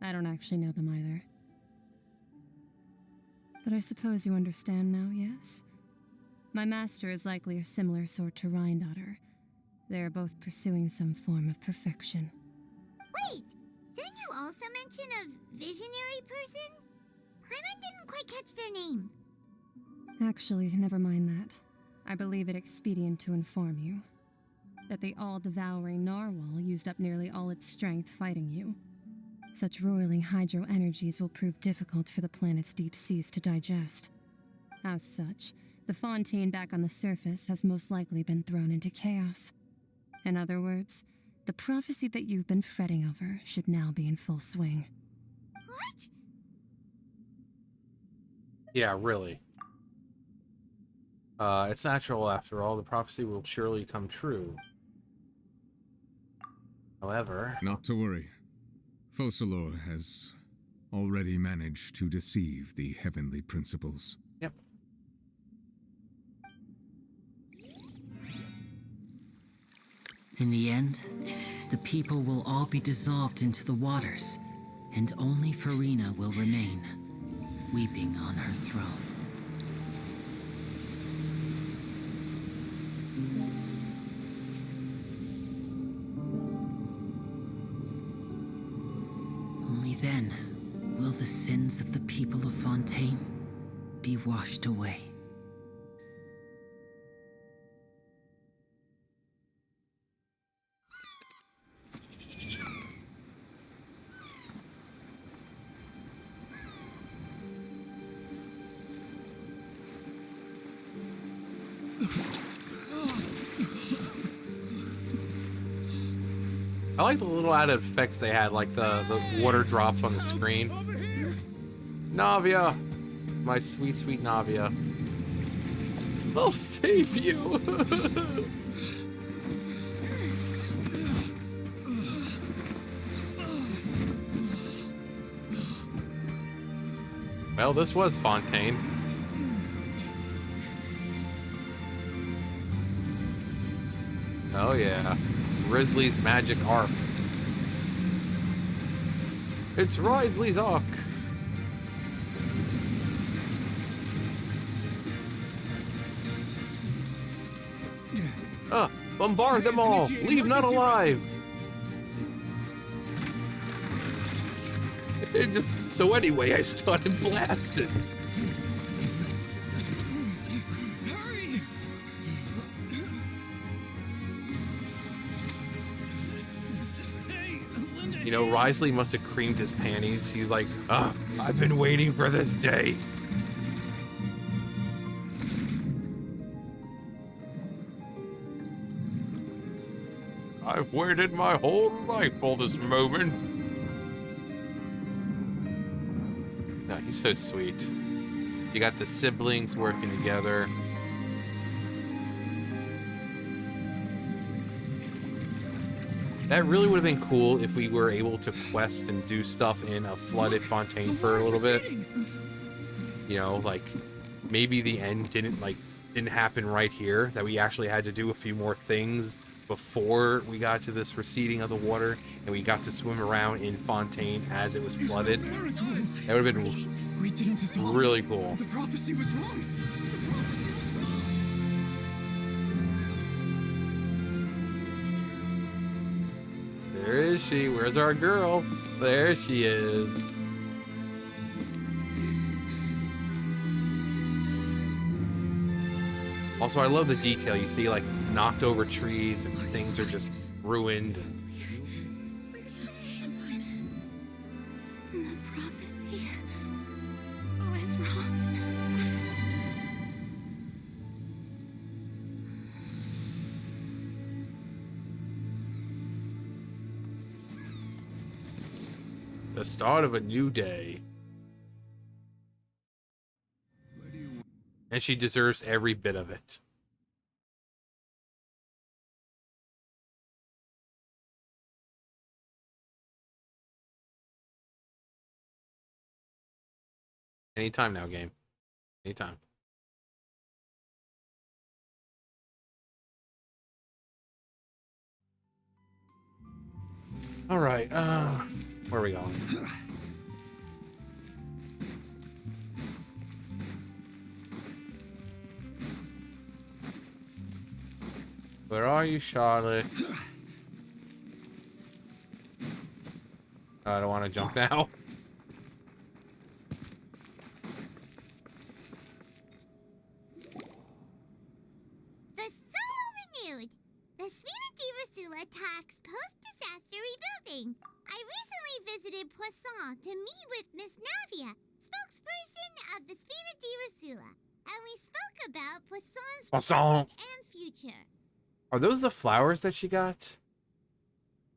I don't actually know them either. But I suppose you understand now, yes? My master is likely a similar sort to Rhine-Daughter. They are both pursuing some form of perfection. Wait, didn't you also mention a visionary person? Paimon didn't quite catch their name. Actually, never mind that. I believe it expedient to inform you that the all-devouring narwhal used up nearly all its strength fighting you. Such roiling hydro energies will prove difficult for the planet's deep seas to digest. As such, the Fontaine back on the surface has most likely been thrown into chaos. In other words, the prophecy that you've been fretting over should now be in full swing. What? Yeah, really. It's natural after all. The prophecy will surely come true. However... Not to worry. Focalors has already managed to deceive the heavenly principles. Yep. In the end, the people will all be dissolved into the waters, and only Farina will remain, weeping on her throne. Only then will the sins of the people of Fontaine be washed away. I like the little added effects they had, like the water drops on the screen. Navia! My sweet, sweet Navia. I'll save you! Well, this was Fontaine. Oh yeah, Risley's magic arc. It's Risley's arc. Bombard them all! Leave none alive! It just so anyway, I started blasting. You know, Risley must have creamed his panties. He's like, I've been waiting for this day. I've waited my whole life for this moment. No, he's so sweet. You got the siblings working together. That really would have been cool if we were able to quest and do stuff in a flooded Fontaine for a little bit. You know, like maybe the end didn't happen right here, that we actually had to do a few more things before we got to this receding of the water and we got to swim around in Fontaine as it was flooded. That would have been really cool. The prophecy was wrong. There is she. Where's our girl? There she is. Also, I love the detail. You see, like, knocked over trees and things are just ruined. The prophecy was wrong. The start of a new day. And she deserves every bit of it. Anytime now, game. Anytime. All right. Where are we going? Where are you, Charlotte? I don't want to jump now. The Soul renewed. The Spina di Rosula talks post-disaster rebuilding. I recently visited Poisson to meet with Miss Navia, spokesperson of the Spina di Rosula, and we spoke about Poisson's present and future. Are those the flowers that she got?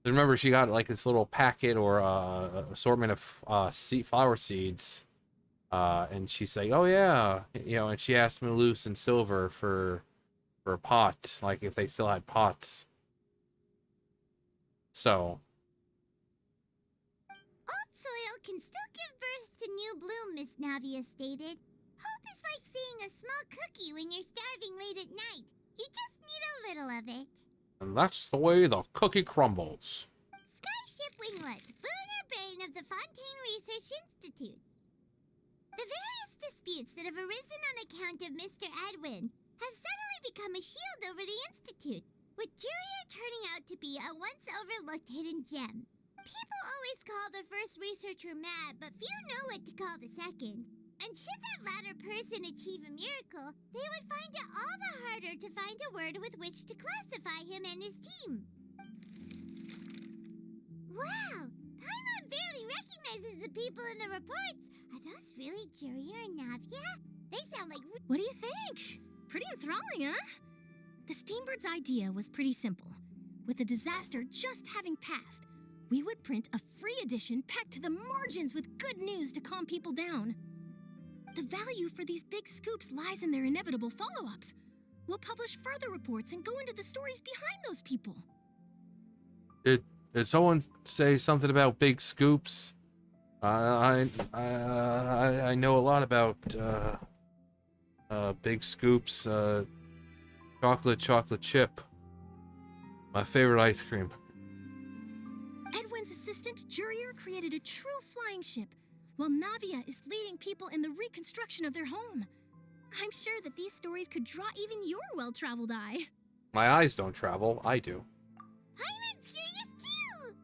Remember, she got like this little packet or assortment of flower seeds, and she's like, "Oh yeah," you know. And she asked Melus and Silver for a pot, like if they still had pots. So. Old soil can still give birth to new bloom, Miss Navia stated. Hope is like seeing a small cookie when you're starving late at night. You just need a little of it. And that's the way the cookie crumbles. Skyship Winglet, Booner Brain of the Fontaine Research Institute. The various disputes that have arisen on account of Mr. Edwin have suddenly become a shield over the Institute, with Jurier turning out to be a once overlooked hidden gem. People always call the first researcher mad, but few know what to call the second. And should that latter person achieve a miracle, they would find it all the harder to find a word with which to classify him and his team. Wow! Paimon barely recognizes the people in the reports. Are those really Jurier and Navia? They sound like... What do you think? Pretty enthralling, huh? The Steambird's idea was pretty simple. With the disaster just having passed, we would print a free edition packed to the margins with good news to calm people down. value for these big scoops lies in their inevitable follow-ups. We'll publish further reports and go into the stories behind those people. Did someone say something about big scoops? I know a lot about big scoops. Chocolate chip. My favorite ice cream. Edwin's assistant, Jurier, created a true flying ship, while Navia is leading people in the reconstruction of their home. I'm sure that these stories could draw even your well-traveled eye. My eyes don't travel. I do. Hyman's curious too!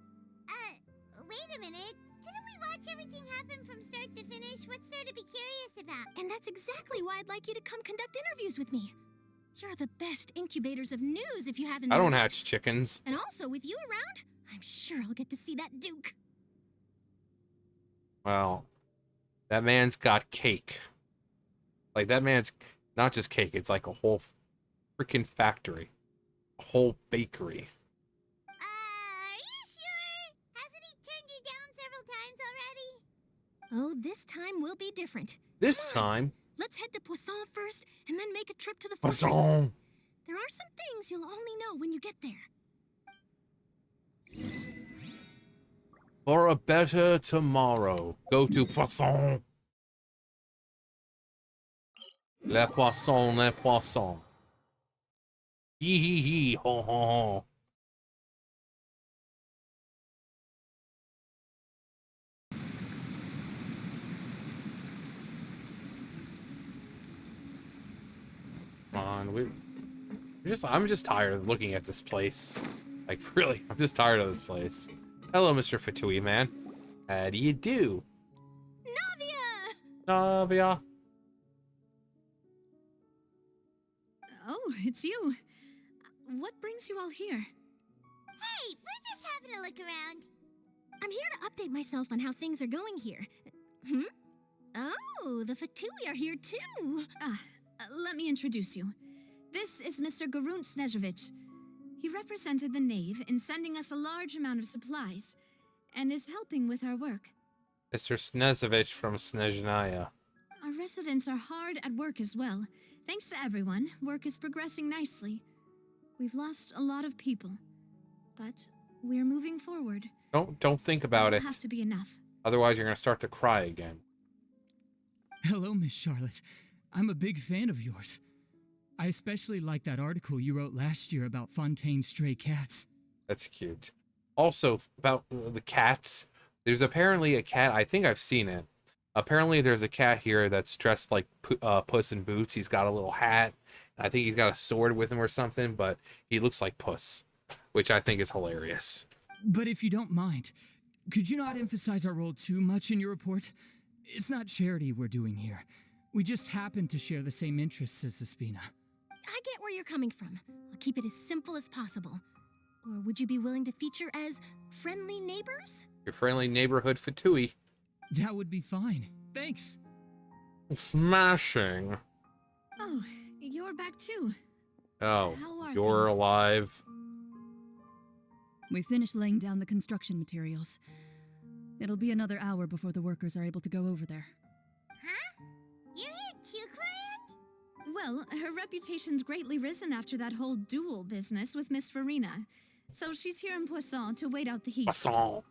Wait a minute. Didn't we watch everything happen from start to finish? What's there to be curious about? And that's exactly why I'd like you to come conduct interviews with me. You're the best incubators of news if you haven't I don't noticed. hatch chickens. And also, with you around, I'm sure I'll get to see that Duke. Well, that man's got cake. Like, that man's not just cake, it's like a whole freaking factory. A whole bakery. Are you sure? Hasn't he turned you down several times already? Oh, this time will be different. This time? Let's head to Poisson first, and then make a trip to the fortress. Poisson! There are some things you'll only know when you get there. For a better tomorrow, go to Poisson. Les poissons, les poissons. Hee hee hee, ho ho ho. Come on, I'm just tired of looking at this place. Like, really, I'm just tired of this place. Hello, Mr. Fatui, man. How do you do? Navia! Navia. Oh, it's you. What brings you all here? Hey, we're just having a look around. I'm here to update myself on how things are going here. Oh, the Fatui are here too. Let me introduce you. This is Mr. Garunt Snezhevich. He represented the Knave in sending us a large amount of supplies, and is helping with our work. Mr. Snezhevich from Snezhnaya. Our residents are hard at work as well. Thanks to everyone, work is progressing nicely. We've lost a lot of people, but we're moving forward. Don't think about it. It'll have to be enough. Otherwise, you're gonna start to cry again. Hello, Miss Charlotte. I'm a big fan of yours. I especially like that article you wrote last year about Fontaine's stray cats. That's cute. Also, about the cats, there's apparently a cat, I think I've seen it. Apparently there's a cat here that's dressed like Puss in Boots. He's got a little hat. I think he's got a sword with him or something, but he looks like Puss, which I think is hilarious. But if you don't mind, could you not emphasize our role too much in your report? It's not charity we're doing here. We just happen to share the same interests as the Spina. I get where you're coming from. I'll keep it as simple as possible. Or would you be willing to feature as friendly neighbors? Your friendly neighborhood Fatui. That would be fine. Thanks. Smashing. Oh, you're back too. Oh, How are you're things? alive. We finished laying down the construction materials. It'll be another hour before the workers are able to go over there. Huh? You're here too, Clorian? Well, her reputation's greatly risen after that whole duel business with Miss Farina. So she's here in Poisson to wait out the heat. Poisson.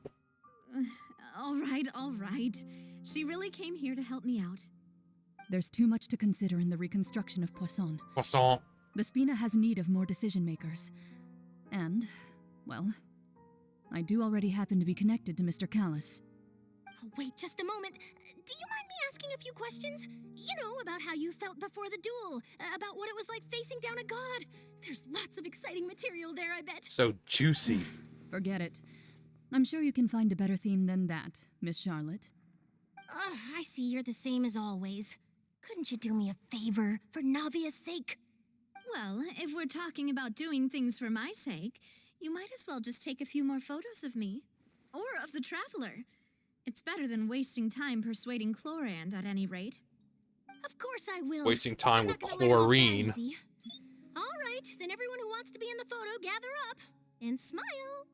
All right. She really came here to help me out. There's too much to consider in the reconstruction of Poisson. Poisson. The Spina has need of more decision makers. And, well, I do already happen to be connected to Mr. Callis. Oh, wait just a moment. Do you mind me asking a few questions? You know, about how you felt before the duel, about what it was like facing down a god. There's lots of exciting material there, I bet. So juicy. Forget it. I'm sure you can find a better theme than that, Miss Charlotte. I see you're the same as always. Couldn't you do me a favor, for Navia's sake? Well, if we're talking about doing things for my sake, you might as well just take a few more photos of me. Or of the Traveler. It's better than wasting time persuading Chlorand, at any rate. Of course I will. Wasting time I'm with not gonna let her off that chlorine. easy. All right, then everyone who wants to be in the photo, gather up. And smile.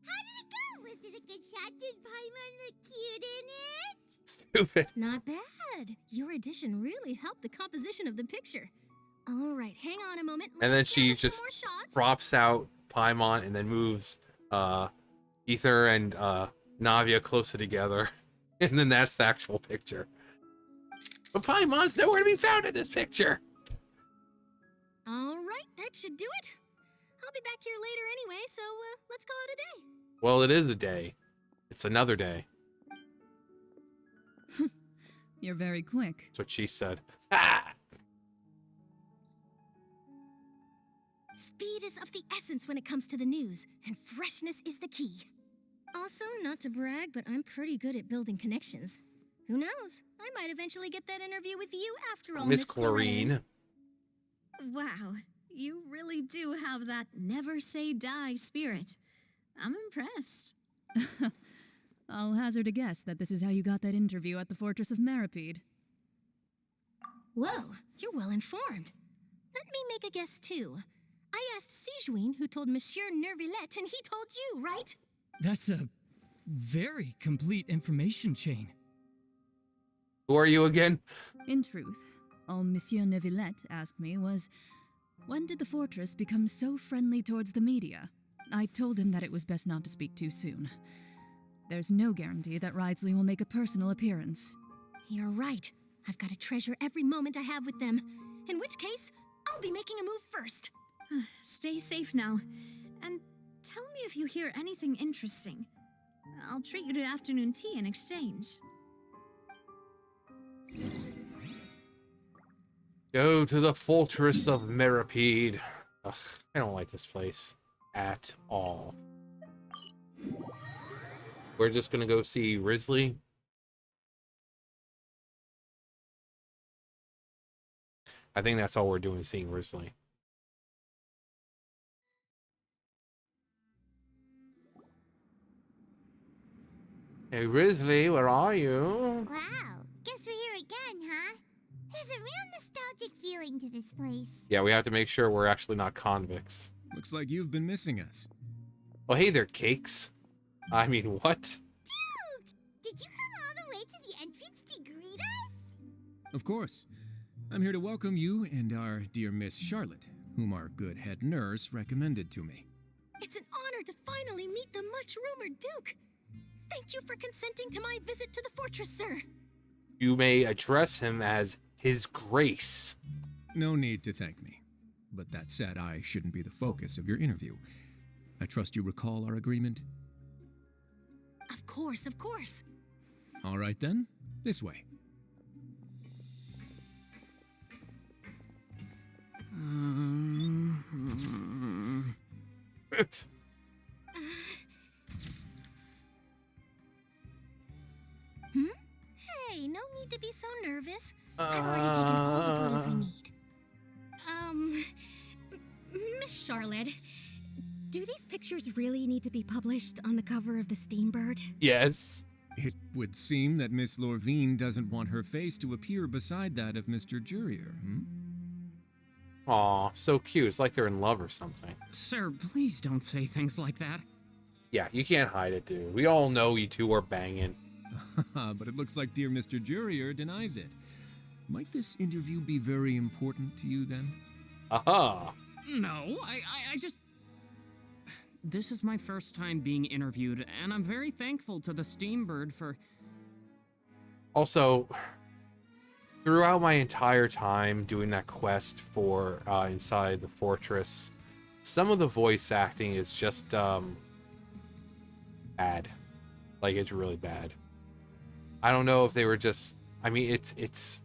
How did it go? Was it a good shot? Did Paimon look cute in it? Stupid. Not bad. Your addition really helped the composition of the picture. All right, hang on a moment. And then Let's she snap some just more shots. props out Paimon and then moves Ether and Navia closer together. And then that's the actual picture. But Paimon's nowhere to be found in this picture. All right, that should do it. I'll be back here later anyway, so let's call it a day. Well, it is a day. It's another day. You're very quick. That's what she said. Speed is of the essence when it comes to the news, and freshness is the key. Also, not to brag, but I'm pretty good at building connections. Who knows? I might eventually get that interview with you after all, Miss Chlorine. Wow, you really do have that never say die spirit. I'm impressed. I'll hazard a guess that this is how you got that interview at the Fortress of Meripede. Whoa, you're well informed. Let me make a guess too. I asked Sijuin who told Monsieur Nervillette, and he told you, right? That's a very complete information chain. Who are you again? In truth, all Monsieur Neuvillette asked me was, when did the fortress become so friendly towards the media? I told him that it was best not to speak too soon. There's no guarantee that Ridsley will make a personal appearance. You're right. I've got to treasure every moment I have with them. In which case, I'll be making a move first. Stay safe now, and tell me if you hear anything interesting. I'll treat you to afternoon tea in exchange. Go to the Fortress of Meripede. Ugh, I don't like this place at all. We're just gonna go see Risley. I think that's all we're doing, seeing Risley. Hey, Risley, where are you? Wow, guess we're here again, huh? There's a real nostalgic feeling to this place. Yeah, we have to make sure we're actually not convicts. Looks like you've been missing us. Well, hey there, Cakes. I mean, what? Duke! Did you come all the way to the entrance to greet us? Of course. I'm here to welcome you and our dear Miss Charlotte, whom our good head nurse recommended to me. It's an honor to finally meet the much-rumored Duke. Thank you for consenting to my visit to the fortress, sir. You may address him as His Grace. No need to thank me. But that said, I shouldn't be the focus of your interview. I trust you recall our agreement? Of course, of course. All right then, this way. Hey, no need to be so nervous. I've already taken all the photos we need. Miss Charlotte, do these pictures really need to be published on the cover of the Steambird? Yes. It would seem that Miss Lorvine doesn't want her face to appear beside that of Mr. Jurier, Aw, so cute. It's like they're in love or something. Sir, please don't say things like that. Yeah, you can't hide it, dude. We all know you two are banging. But it looks like dear Mr. Jurier denies it. Might this interview be very important to you then? Aha! No, I just... This is my first time being interviewed, and I'm very thankful to the Steambird for... Also, throughout my entire time doing that quest for inside the fortress, some of the voice acting is just bad. Like, it's really bad. I don't know if they were just... I mean, it's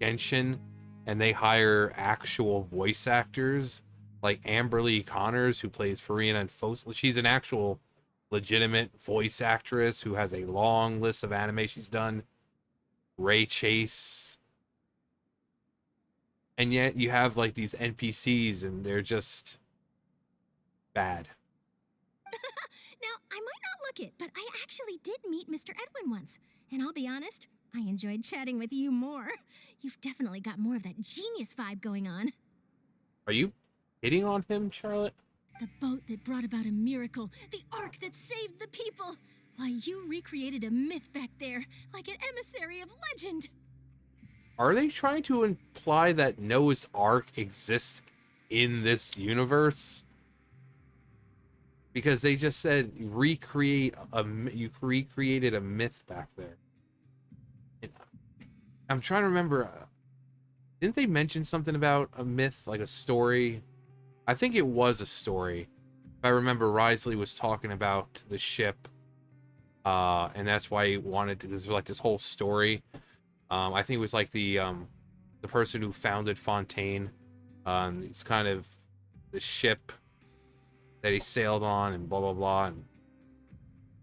Genshin, and they hire actual voice actors, like Amberly Connors, who plays Farina and Fos. She's an actual legitimate voice actress who has a long list of anime she's done. Ray Chase. And yet you have like these NPCs and they're just bad. Now, I might not look it, but I actually did meet Mr. Edwin once. And I'll be honest, I enjoyed chatting with you more. You've definitely got more of that genius vibe going on. Are you hitting on him, Charlotte? The boat that brought about a miracle. The ark that saved the people. Why, you recreated a myth back there, like an emissary of legend. Are they trying to imply that Noah's Ark exists in this universe? Because they just said you recreated a myth back there. I'm trying to remember. Didn't they mention something about a myth, like a story? I think it was a story. If I remember, Risley was talking about the ship, and that's why he wanted to. There's like this whole story. I think it was like the person who founded Fontaine. It's kind of the ship that he sailed on, and blah blah blah. And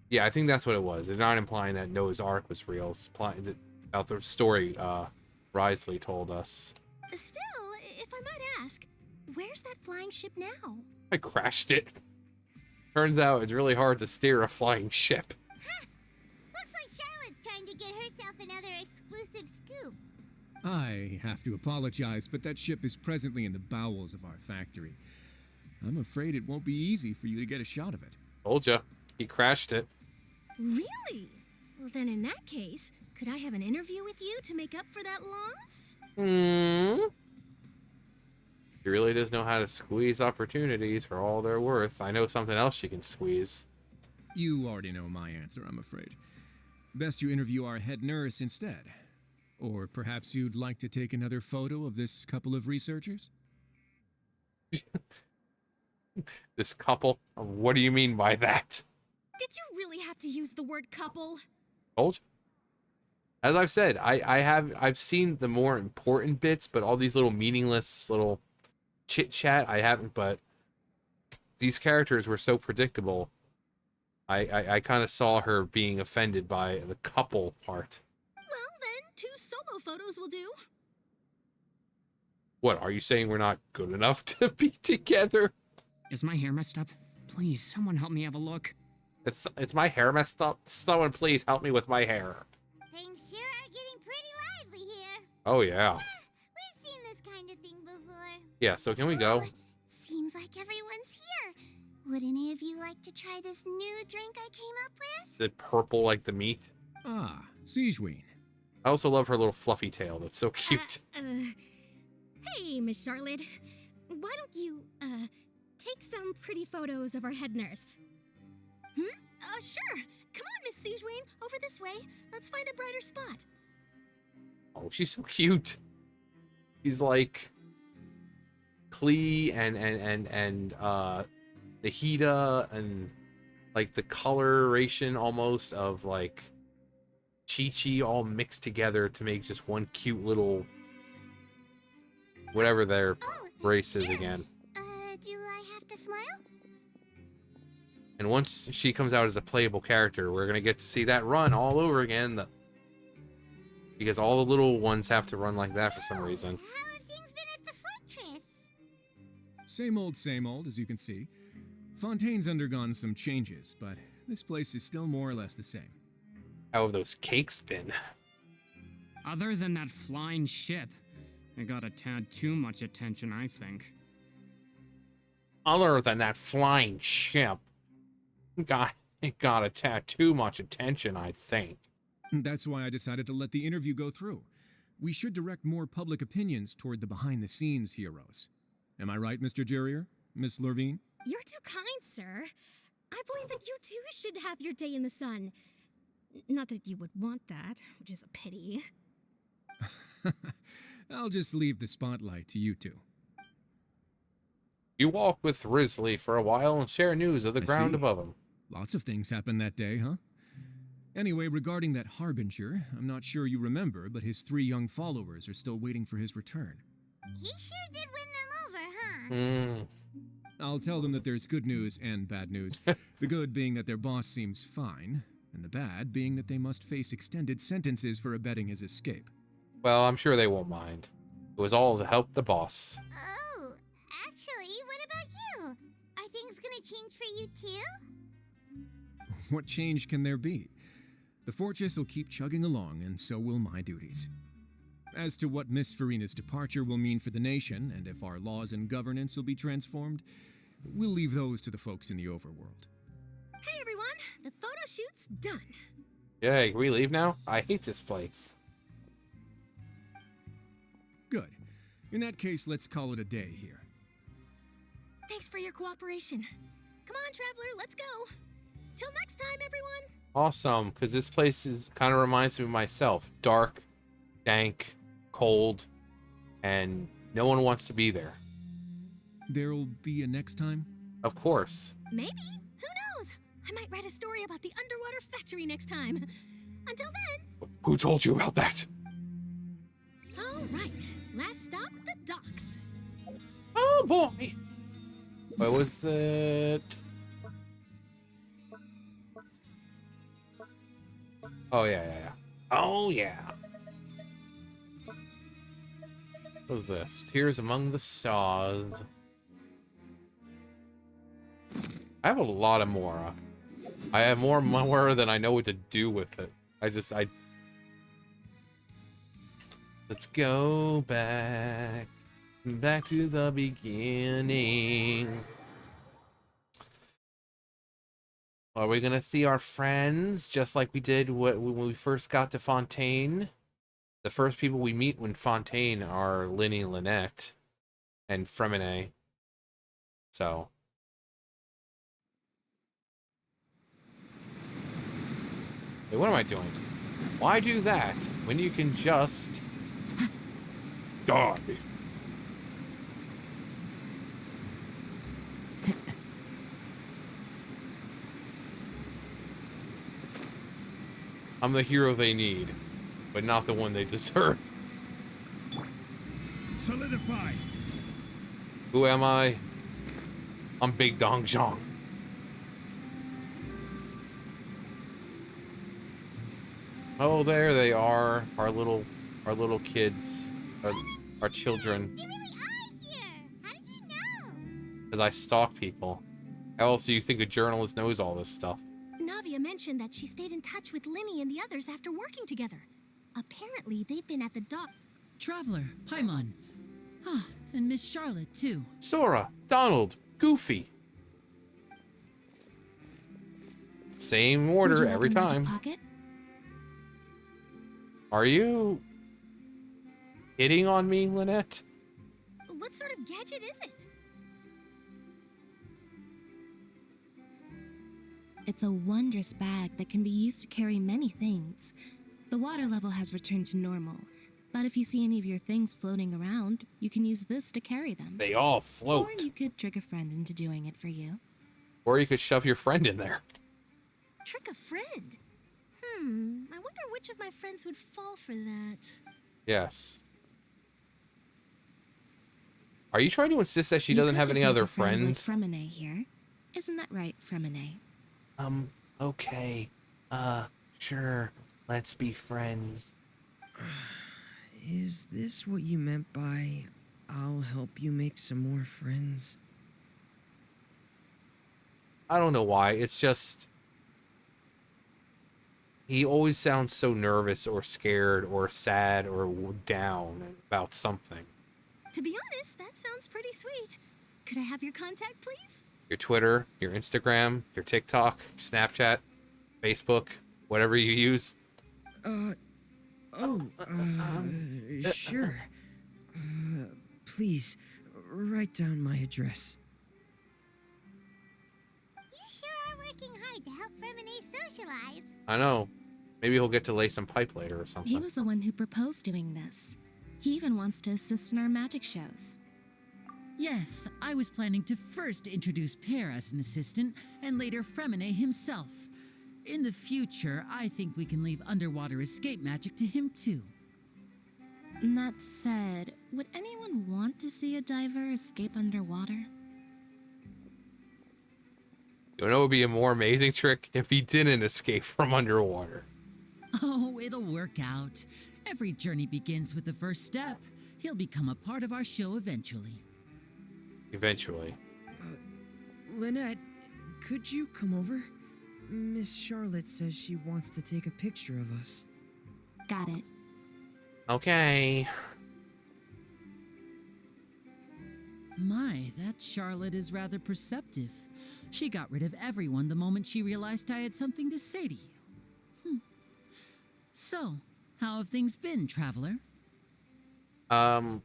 yeah, I think that's what it was. They're not implying that Noah's Ark was real. It's implying that about the story Risley told us. Still, if I might ask, where's that flying ship now? I crashed it. Turns out it's really hard to steer a flying ship. Looks like Charlotte's trying to get herself another exclusive scoop. I have to apologize, but that ship is presently in the bowels of our factory. I'm afraid it won't be easy for you to get a shot of it. Told ya. He crashed it. Really? Well, then in that case, could I have an interview with you to make up for that loss? She really does know how to squeeze opportunities for all they're worth. I know something else she can squeeze. You already know my answer, I'm afraid. Best you interview our head nurse instead. Or perhaps you'd like to take another photo of this couple of researchers? This couple? What do you mean by that? Did you really have to use the word couple? Told you. As I've said, I've seen the more important bits, but all these little meaningless little chit chat I haven't. But these characters were so predictable. I kind of saw her being offended by the couple part. Well, then 2 solo photos will do. What, are you saying we're not good enough to be together? Is my hair messed up? Please, someone help me have a look. It's my hair messed up? Someone please help me with my hair. Things sure are getting pretty lively here. Oh, yeah. We've seen this kind of thing before. Yeah, so can we go? Seems like everyone's here. Would any of you like to try this new drink I came up with? The purple like the meat. Ah, Sigewinne. I also love her little fluffy tail. That's so cute. Hey, Miss Charlotte. Why don't you, take some pretty photos of our head nurse? Sure. Come on, Miss Sigewinne. Over this way. Let's find a brighter spot. Oh, she's so cute. She's like Klee and Nahida and like the coloration almost of like Chi-Chi all mixed together to make just one cute little whatever their race is again. Do I have to smile? And once she comes out as a playable character, we're gonna get to see that run all over again. Because all the little ones have to run like that for some reason. How have things been at the fortress? Same old, as you can see. Fontaine's undergone some changes, but this place is still more or less the same. How have those cakes been? Other than that flying ship, it got a tad too much attention, I think. Other than that flying ship, it got a tad too much attention, I think. That's why I decided to let the interview go through. We should direct more public opinions toward the behind-the-scenes heroes. Am I right, Mr. Jurrier? Miss Lurvine? You're too kind, sir. I believe that you too should have your day in the sun. Not that you would want that, which is a pity. I'll just leave the spotlight to you two. You walk with Risley for a while and share news of the ground see. above him. Lots of things happened that day, huh? Anyway, regarding that Harbinger, I'm not sure you remember, but his 3 young followers are still waiting for his return. He sure did win them over, huh? I'll tell them that there's good news and bad news. The good being that their boss seems fine, and the bad being that they must face extended sentences for abetting his escape. Well, I'm sure they won't mind. It was all to help the boss. Oh, actually, what about you? Are things gonna change for you too? What change can there be? The fortress will keep chugging along, and so will my duties. As to what Miss Furina's departure will mean for the nation, and if our laws and governance will be transformed, we'll leave those to the folks in the overworld. Hey, everyone! the photo shoot's done. Yay, can we leave now? I hate this place. Good. In that case, let's call it a day here. Thanks for your cooperation. Come on, Traveler, let's go. Till next time, everyone. Awesome, because this place is kind of reminds me of myself. Dark, dank, cold, and no one wants to be there. There'll be a next time? Of course. Maybe. Who knows? I might write a story about the underwater factory next time. Until then. Who told you about that? All right. Last stop, the docks. Oh boy. What was it? Oh yeah. Oh yeah. What was this? Tears Among the Stars. I have a lot of Mora. I have more Mora than I know what to do with it. Let's go back to the beginning. Are we gonna see our friends just like we did when we first got to Fontaine? The first people we meet when Fontaine are Lyney Lynette and Freminet. So. Wait, what am I doing? Why do that when you can just die? I'm the hero they need, but not the one they deserve. Solidify. Who am I? I'm Big Dong Zhang. Oh, there they are, our little kids, our children. They really are here. How did you know? Because I stalk people. How else do you think a journalist knows all this stuff? Navia mentioned that she stayed in touch with Lyney and the others after working together. Apparently, they've been at the dock. Traveler, Paimon. Ah, and Miss Charlotte, too. Sora, Donald, Goofy. Same order every time. Pocket? Are you hitting on me, Lynette? What sort of gadget is it? It's a wondrous bag that can be used to carry many things. The water level has returned to normal, but if you see any of your things floating around, you can use this to carry them. They all float. Or you could trick a friend into doing it for you. Or you could shove your friend in there. Trick a friend? I wonder which of my friends would fall for that. Yes. Are you trying to insist that she doesn't have any other friends? Like Freminet here. Isn't that right, Freminet? Okay. Sure. Let's be friends. Is this what you meant by, I'll help you make some more friends? I don't know why. It's just... He always sounds so nervous or scared or sad or down about something. To be honest, that sounds pretty sweet. Could I have your contact, please? Your Twitter, your Instagram, your TikTok, Snapchat, Facebook, whatever you use. Sure. Please, write down my address. You sure are working hard to help Freminet socialize. I know. Maybe he'll get to lay some pipe later or something. He was the one who proposed doing this. He even wants to assist in our magic shows. Yes, I was planning to first introduce Pear as an assistant, and later Freminet himself. In the future, I think we can leave underwater escape magic to him too. That said, would anyone want to see a diver escape underwater? You know what would be a more amazing trick? If he didn't escape from underwater. Oh, it'll work out. Every journey begins with the first step. He'll become a part of our show eventually. Eventually. Lynette, could you come over? Miss Charlotte says she wants to take a picture of us. Got it. Okay. My, that Charlotte is rather perceptive. She got rid of everyone the moment she realized I had something to say to you. So, how have things been, traveler? Well,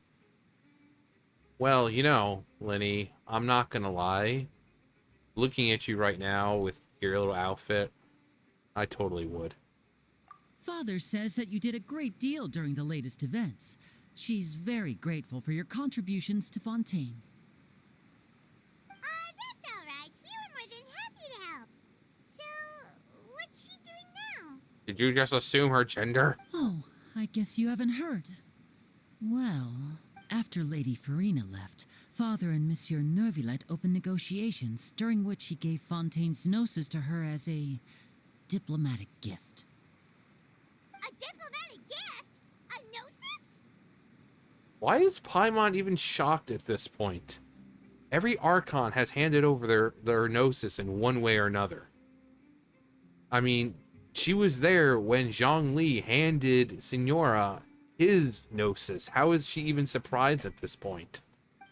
Lenny, I'm not gonna lie. Looking at you right now with your little outfit, I totally would. Father says that you did a great deal during the latest events. She's very grateful for your contributions to Fontaine. That's all right. We were more than happy to help. So, what's she doing now? Did you just assume her gender? Oh, I guess you haven't heard. Well, after Lady Farina left, Father and Monsieur Neuvillette opened negotiations, during which he gave Fontaine's gnosis to her as a diplomatic gift. A diplomatic gift? A gnosis? Why is Paimon even shocked at this point? Every Archon has handed over their gnosis in one way or another. I mean, she was there when Zhongli handed Signora his gnosis. How is she even surprised at this point?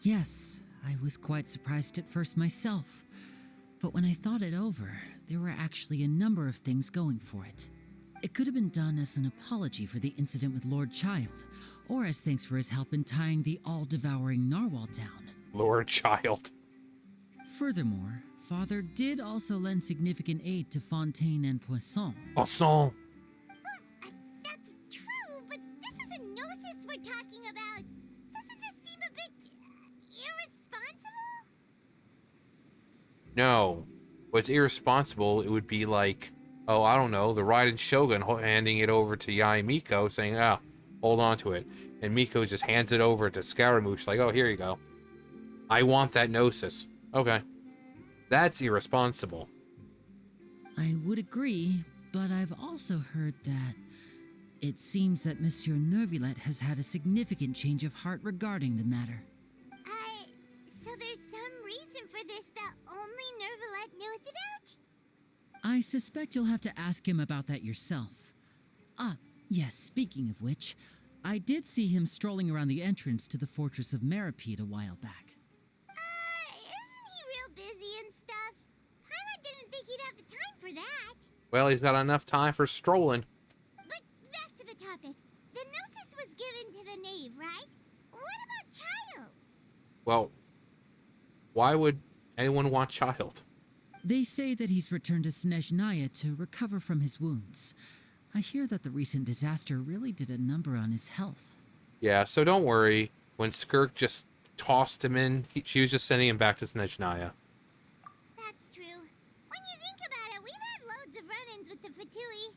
Yes, I was quite surprised at first myself. But when I thought it over, there were actually a number of things going for it. It could have been done as an apology for the incident with Lord Child, or as thanks for his help in tying the all-devouring Narwhal down. Lord Child. Furthermore, Father did also lend significant aid to Fontaine and Poisson. Poisson! That's true, but this is a gnosis we're talking about. Doesn't this seem a bit irresponsible? No. What's irresponsible, it would be like, oh, I don't know, the Raiden Shogun handing it over to Yae Miko, saying, hold on to it. And Miko just hands it over to Scaramouche, like, oh, here you go. I want that gnosis. Okay. That's irresponsible. I would agree, but I've also heard that it seems that Monsieur Neuvillette has had a significant change of heart regarding the matter. So there's some reason for this that only Neuvillette knows about? I suspect you'll have to ask him about that yourself. Ah, yes, speaking of which, I did see him strolling around the entrance to the Fortress of Meripede a while back. Isn't he real busy and stuff? Paimon didn't think he'd have the time for that. Well, he's got enough time for strolling. But back to the topic. The gnosis was given to the knave, right? What about Child? Well, why would anyone want Child? They say that he's returned to Snezhnaya to recover from his wounds. I hear that the recent disaster really did a number on his health. Yeah, so don't worry. When Skirk just tossed him in, she was just sending him back to Snezhnaya. That's true. When you think about it, we've had loads of run-ins with the Fatui.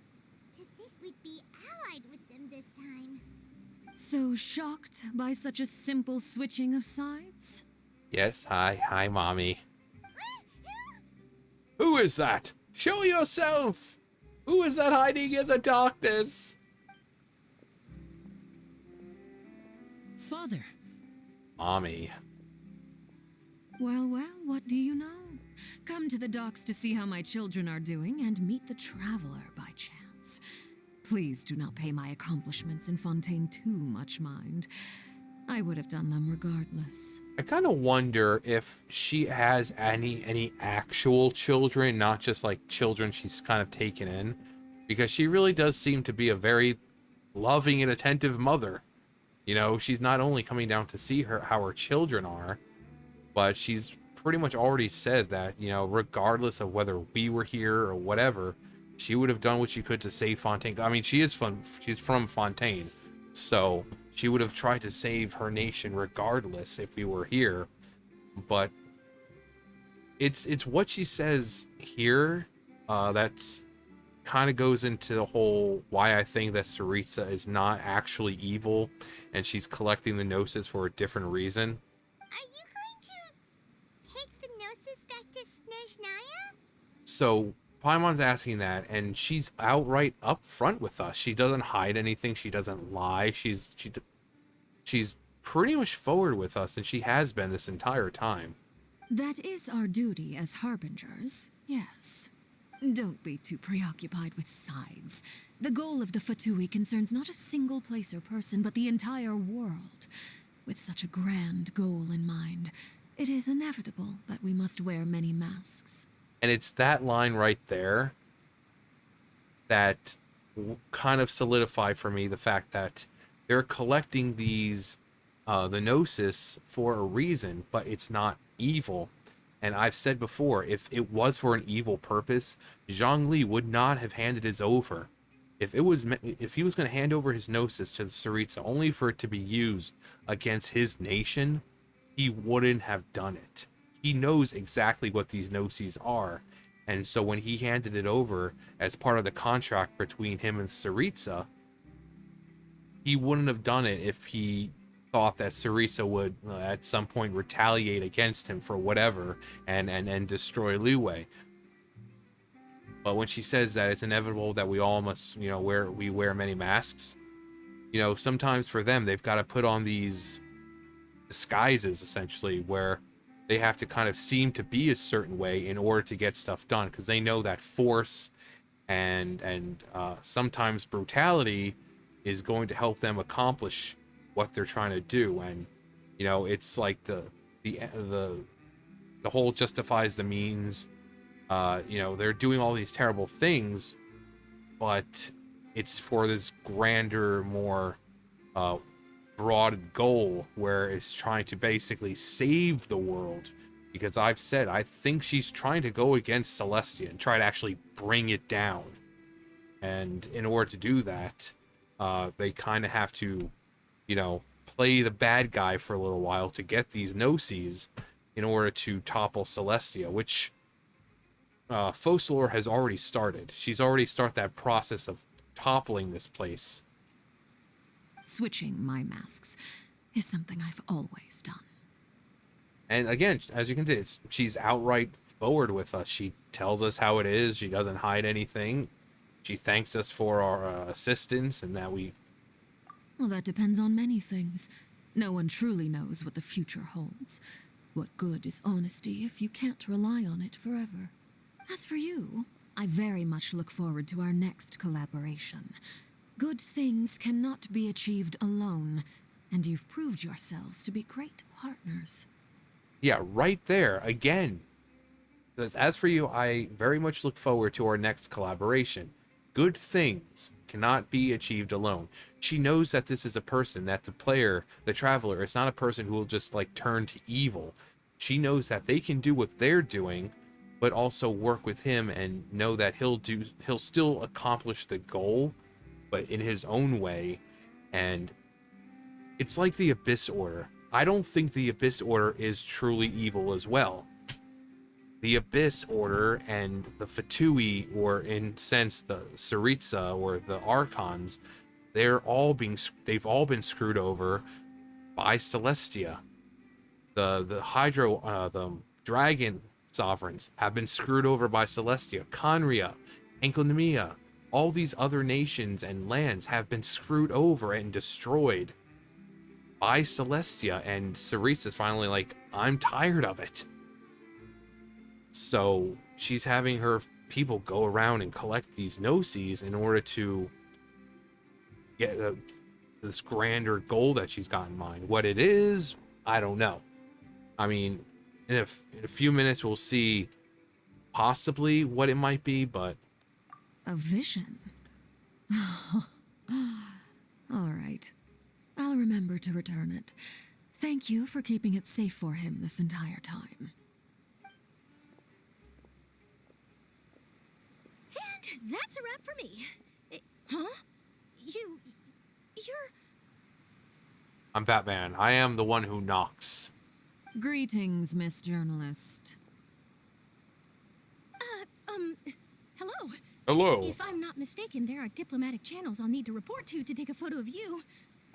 To think we'd be allied with them this time. So shocked by such a simple switching of sides? Yes, hi, mommy. Who is that? Show yourself! Who is that hiding in the darkness? Father. Mommy. Well, what do you know? Come to the docks to see how my children are doing and meet the traveler by chance. Please do not pay my accomplishments in Fontaine too much mind. I would have done them regardless. I kind of wonder if she has any actual children, not just like children she's kind of taken in, because she really does seem to be a very loving and attentive mother. You know, she's not only coming down to see how her children are, but she's pretty much already said that, you know, regardless of whether we were here or whatever, she would have done what she could to save Fontaine. I mean, she's from Fontaine, so she would have tried to save her nation regardless if we were here. But it's what she says here that's kind of goes into the whole why I think that Tsaritsa is not actually evil and she's collecting the Gnosis for a different reason. Are you going to take the Gnosis back to Snezhnaya? So Paimon's asking that, and she's outright upfront with us. She doesn't hide anything. She doesn't lie. She's pretty much forward with us, and she has been this entire time. That is our duty as harbingers, yes. Don't be too preoccupied with sides. The goal of the Fatui concerns not a single place or person, but the entire world. With such a grand goal in mind, It is inevitable that we must wear many masks. And it's that line right there that kind of solidified for me the fact that they're collecting these, the Gnosis for a reason, but it's not evil. And I've said before, if it was for an evil purpose, Zhongli would not have handed his over. If he was going to hand over his Gnosis to the Tsaritsa only for it to be used against his nation, he wouldn't have done it. He knows exactly what these Gnosis are. And so when he handed it over as part of the contract between him and Tsaritsa, he wouldn't have done it if he thought that Tsaritsa would at some point retaliate against him for whatever and destroy Liyue. But when she says that it's inevitable that we all must, wear many masks, sometimes for them, they've got to put on these disguises, essentially, where they have to kind of seem to be a certain way in order to get stuff done, because they know that force and sometimes brutality is going to help them accomplish what they're trying to do. And it's like the whole justifies the means. They're doing all these terrible things, but it's for this grander, more broad goal where it's trying to basically save the world. Because I've said, I think she's trying to go against Celestia and try to actually bring it down. And in order to do that, they kind of have to, play the bad guy for a little while to get these Gnosis in order to topple Celestia, which Focalors has already started. She's already started that process of toppling this place. Switching my masks is something I've always done. And again, as you can see, she's outright forward with us. She tells us how it is. She doesn't hide anything. She thanks us for our assistance and that we... Well, that depends on many things. No one truly knows what the future holds. What good is honesty if you can't rely on it forever? As for you, I very much look forward to our next collaboration. Good things cannot be achieved alone, and you've proved yourselves to be great partners. Yeah, right there, again. Because as for you, I very much look forward to our next collaboration. Good things cannot be achieved alone. She knows that this is a person, that the player, the traveler, is not a person who will just turn to evil. She knows that they can do what they're doing, but also work with him and know that he'll still accomplish the goal, but in his own way. And it's like the Abyss Order. I don't think the Abyss Order is truly evil as well. The Abyss Order and the Fatui, or in sense the Tsaritsa or the Archons, they've all been screwed over by Celestia. The Hydro, the Dragon Sovereigns have been screwed over by Celestia. Khaenri'ah, Enkanomiya, all these other nations and lands have been screwed over and destroyed by Celestia, and Tsaritsa's finally like, I'm tired of it. So she's having her people go around and collect these Gnosis in order to get this grander goal that she's got in mind. What it is, I don't know. I mean, in a few minutes we'll see possibly what it might be, but... A vision? All right. I'll remember to return it. Thank you for keeping it safe for him this entire time. And that's a wrap for me. Huh? You're... I'm Batman. I am the one who knocks. Greetings, Miss Journalist. Hello. Hello. If I'm not mistaken, there are diplomatic channels I'll need to report to take a photo of you.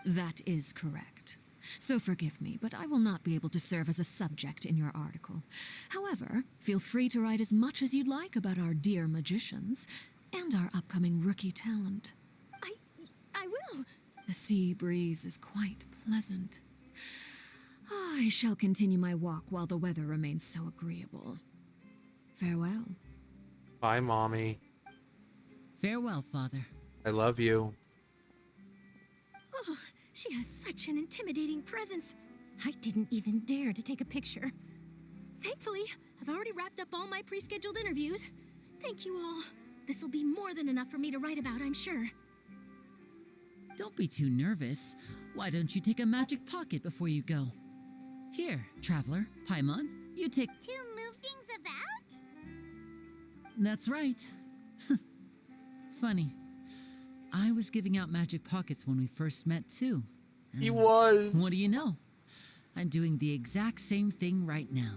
That is correct. So forgive me, but I will not be able to serve as a subject in your article. However, feel free to write as much as you'd like about our dear magicians and our upcoming rookie talent. I will. The sea breeze is quite pleasant. I shall continue my walk while the weather remains so agreeable. Farewell. Bye, Mommy. Farewell, Father. I love you. Oh, she has such an intimidating presence. I didn't even dare to take a picture. Thankfully, I've already wrapped up all my pre-scheduled interviews. Thank you all. This'll be more than enough for me to write about, I'm sure. Don't be too nervous. Why don't you take a magic pocket before you go? Here, Traveler, Paimon, you take... To move things about? That's right. Funny. I was giving out magic pockets when we first met, too. He was. What do you know? I'm doing the exact same thing right now.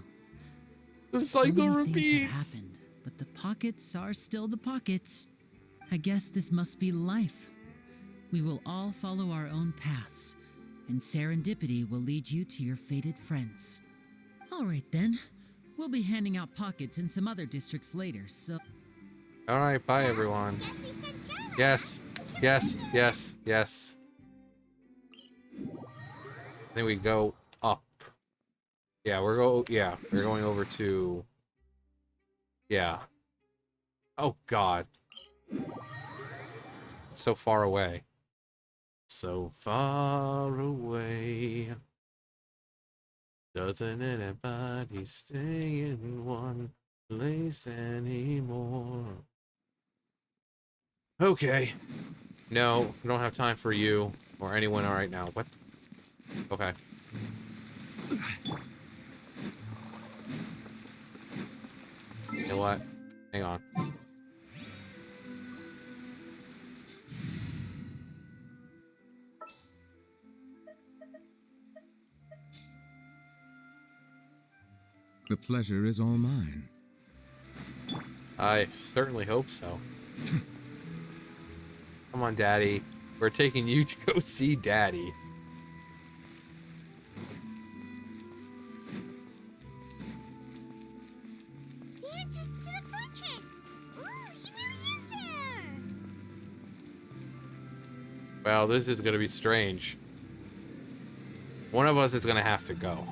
The So cycle many things have repeats. happened, but the pockets are still the pockets. I guess this must be life. We will all follow our own paths, and serendipity will lead you to your fated friends. All right, then. We'll be handing out pockets in some other districts later, so... All right, bye everyone. Yes, yes, yes, yes. Then we go up. Yeah, we're going over to. Yeah. Oh God. It's so far away. So far away. Doesn't anybody stay in one place anymore? Okay. No, we don't have time for you or anyone right now. What? Okay. You know what? Hang on. The pleasure is all mine. I certainly hope so. Come on, Daddy. We're taking you to go see Daddy. The entrance to the fortress! Ooh, he really is there! Well, this is gonna be strange. One of us is gonna have to go.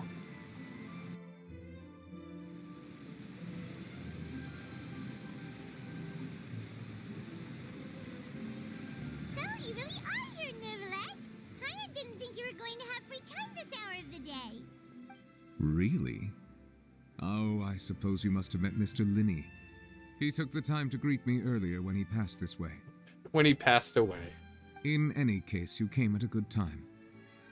So, you really are here, Neuvillette. Paimon didn't think you were going to have free time this hour of the day. Really? Oh, I suppose you must have met Mr. Linney. He took the time to greet me earlier when he passed this way. When he passed away. In any case, you came at a good time.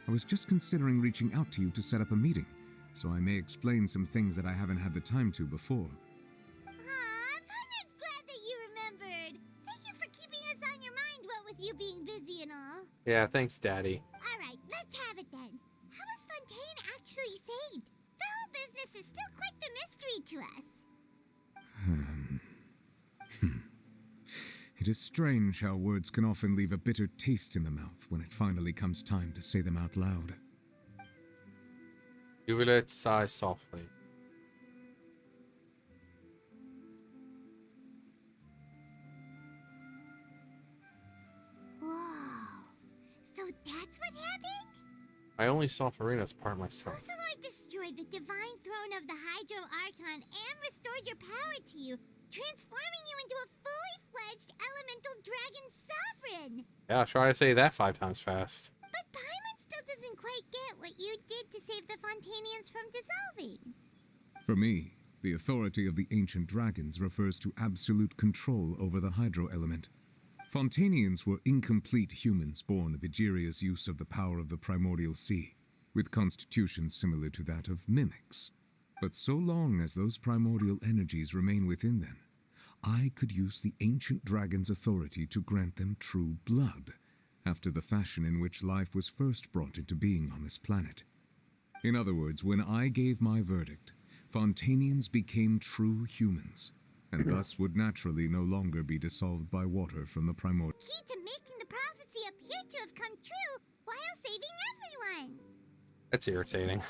I was just considering reaching out to you to set up a meeting, so I may explain some things that I haven't had the time to before. Aw, Paimon's glad that you remembered. Thank you for keeping us on your mind, what with you being busy and all. Yeah, thanks, Daddy. Alright, let's have it then. How was Fontaine actually saved? The whole business is still quite the mystery to us. It is strange how words can often leave a bitter taste in the mouth when it finally comes time to say them out loud. Neuvillette sighed softly. Whoa. So that's what happened? I only saw Farina's part myself. Focalor destroyed the divine throne of the Hydro Archon and restored your power to you, transforming you into a fully fledged elemental dragon sovereign. Yeah, try to say that 5 times fast. But Paimon still doesn't quite get what you did to save the Fontainians from dissolving. For me, the authority of the ancient dragons refers to absolute control over the hydro element. Fontainians were incomplete humans born of Egeria's use of the power of the primordial sea, with constitutions similar to that of mimics. But so long as those primordial energies remain within them, I could use the ancient dragon's authority to grant them true blood, after the fashion in which life was first brought into being on this planet. In other words, when I gave my verdict, Fontainians became true humans, and thus would naturally no longer be dissolved by water from the primordial. Key to making the prophecy appear to have come true while saving everyone. That's irritating.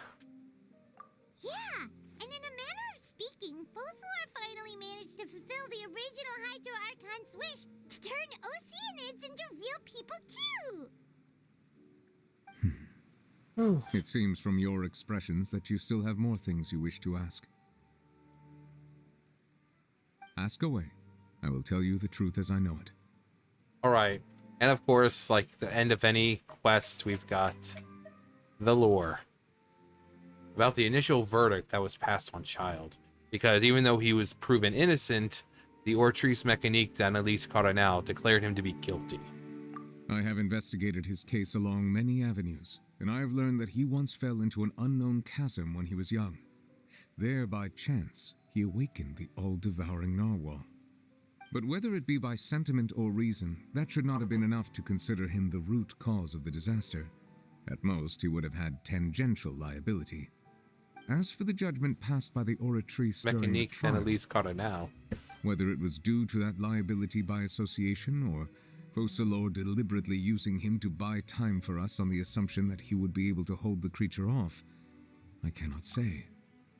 Yeah, and in a manner of speaking, Focalor finally managed to fulfill the original Hydro Archon's wish to turn Oceanids into real people too! It seems from your expressions that you still have more things you wish to ask. Ask away. I will tell you the truth as I know it. Alright. And of course, like the end of any quest, we've got the lore. about the initial verdict that was passed on Child. Because even though he was proven innocent, the Ortrice Mécanique d'Annalise Cardinal declared him to be guilty. I have investigated his case along many avenues, and I have learned that he once fell into an unknown chasm when he was young. There, by chance, he awakened the all-devouring narwhal. But whether it be by sentiment or reason, that should not have been enough to consider him the root cause of the disaster. At most, he would have had tangential liability. As for the judgment passed by the Oratrice during the Mécanique trial, d'Annalise Cardinal. whether it was due to that liability by association or Focalors deliberately using him to buy time for us on the assumption that he would be able to hold the creature off, I cannot say.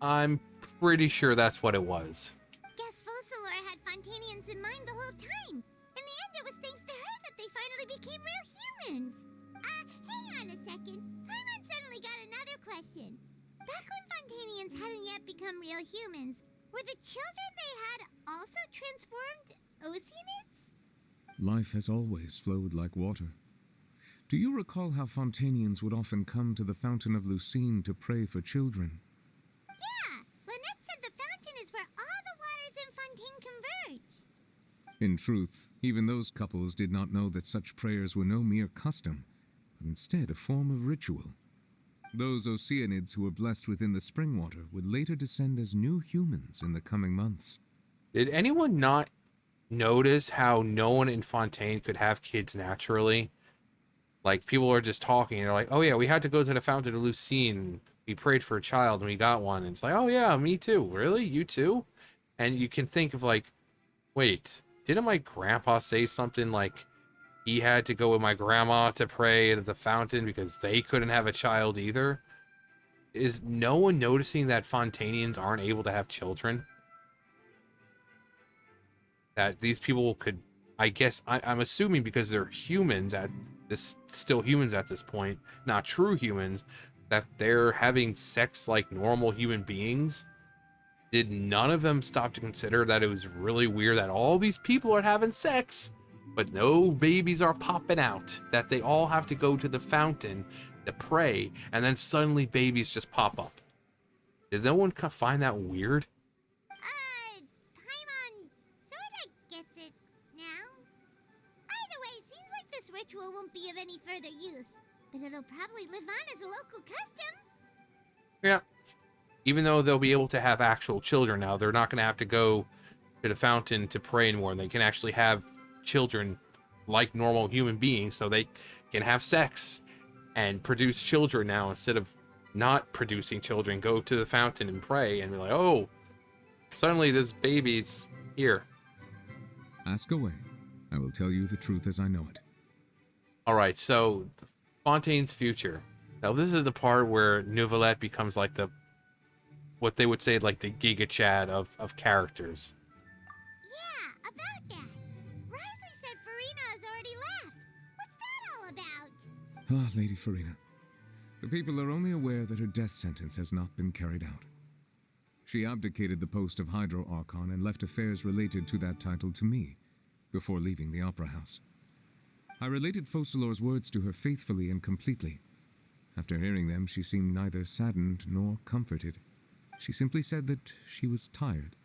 I'm pretty sure that's what it was. Guess Focalors had Fontanians in mind the whole time. In the end, it was thanks to her that they finally became real humans. Hang on a second. Paimon suddenly got another question. Back when Fontanians hadn't yet become real humans, were the children they had also transformed Oceanids? Life has always flowed like water. Do you recall how Fontanians would often come to the Fountain of Lucine to pray for children? Yeah, Lynette said the fountain is where all the waters in Fontaine converge. In truth, even those couples did not know that such prayers were no mere custom, but instead a form of ritual. Those Oceanids who were blessed within the spring water would later descend as new humans in the coming months. Did anyone not notice how no one in Fontaine could have kids naturally? Like, people are just talking, and they're like, oh yeah, we had to go to the Fountain of Lucine. We prayed for a child, and we got one. And it's like, oh yeah, me too. Really? You too? And you can think of like, wait, didn't my grandpa say something like he had to go with my grandma to pray at the fountain because they couldn't have a child either? Is no one noticing that Fontanians aren't able to have children? That these people could, I guess, I'm assuming because they're humans at this, still humans at this point, not true humans, that they're having sex like normal human beings. Did none of them stop to consider that it was really weird that all these people are having sex, but no babies are popping out? That they all have to go to the fountain to pray, and then suddenly babies just pop up. Did no one find that weird? Paimon sorta gets it now. Either way, seems like this ritual won't be of any further use, but it'll probably live on as a local custom. Yeah. Even though they'll be able to have actual children now, they're not going to have to go to the fountain to pray anymore. They can actually have children like normal human beings, so they can have sex and produce children now instead of not producing children. Go to the fountain and pray and be like, oh, suddenly this baby's here. Ask away. I will tell you the truth as I know it. All right, so Fontaine's future. Now this is the part where Neuvillette becomes like the, what they would say, like the Giga Chad of characters. Yeah, about that. Risley said Farina has already left. What's that all about? Ah, Lady Farina. The people are only aware that her death sentence has not been carried out. She abdicated the post of Hydro Archon and left affairs related to that title to me, before leaving the Opera House. I related Focalors' words to her faithfully and completely. After hearing them, she seemed neither saddened nor comforted. She simply said that she was tired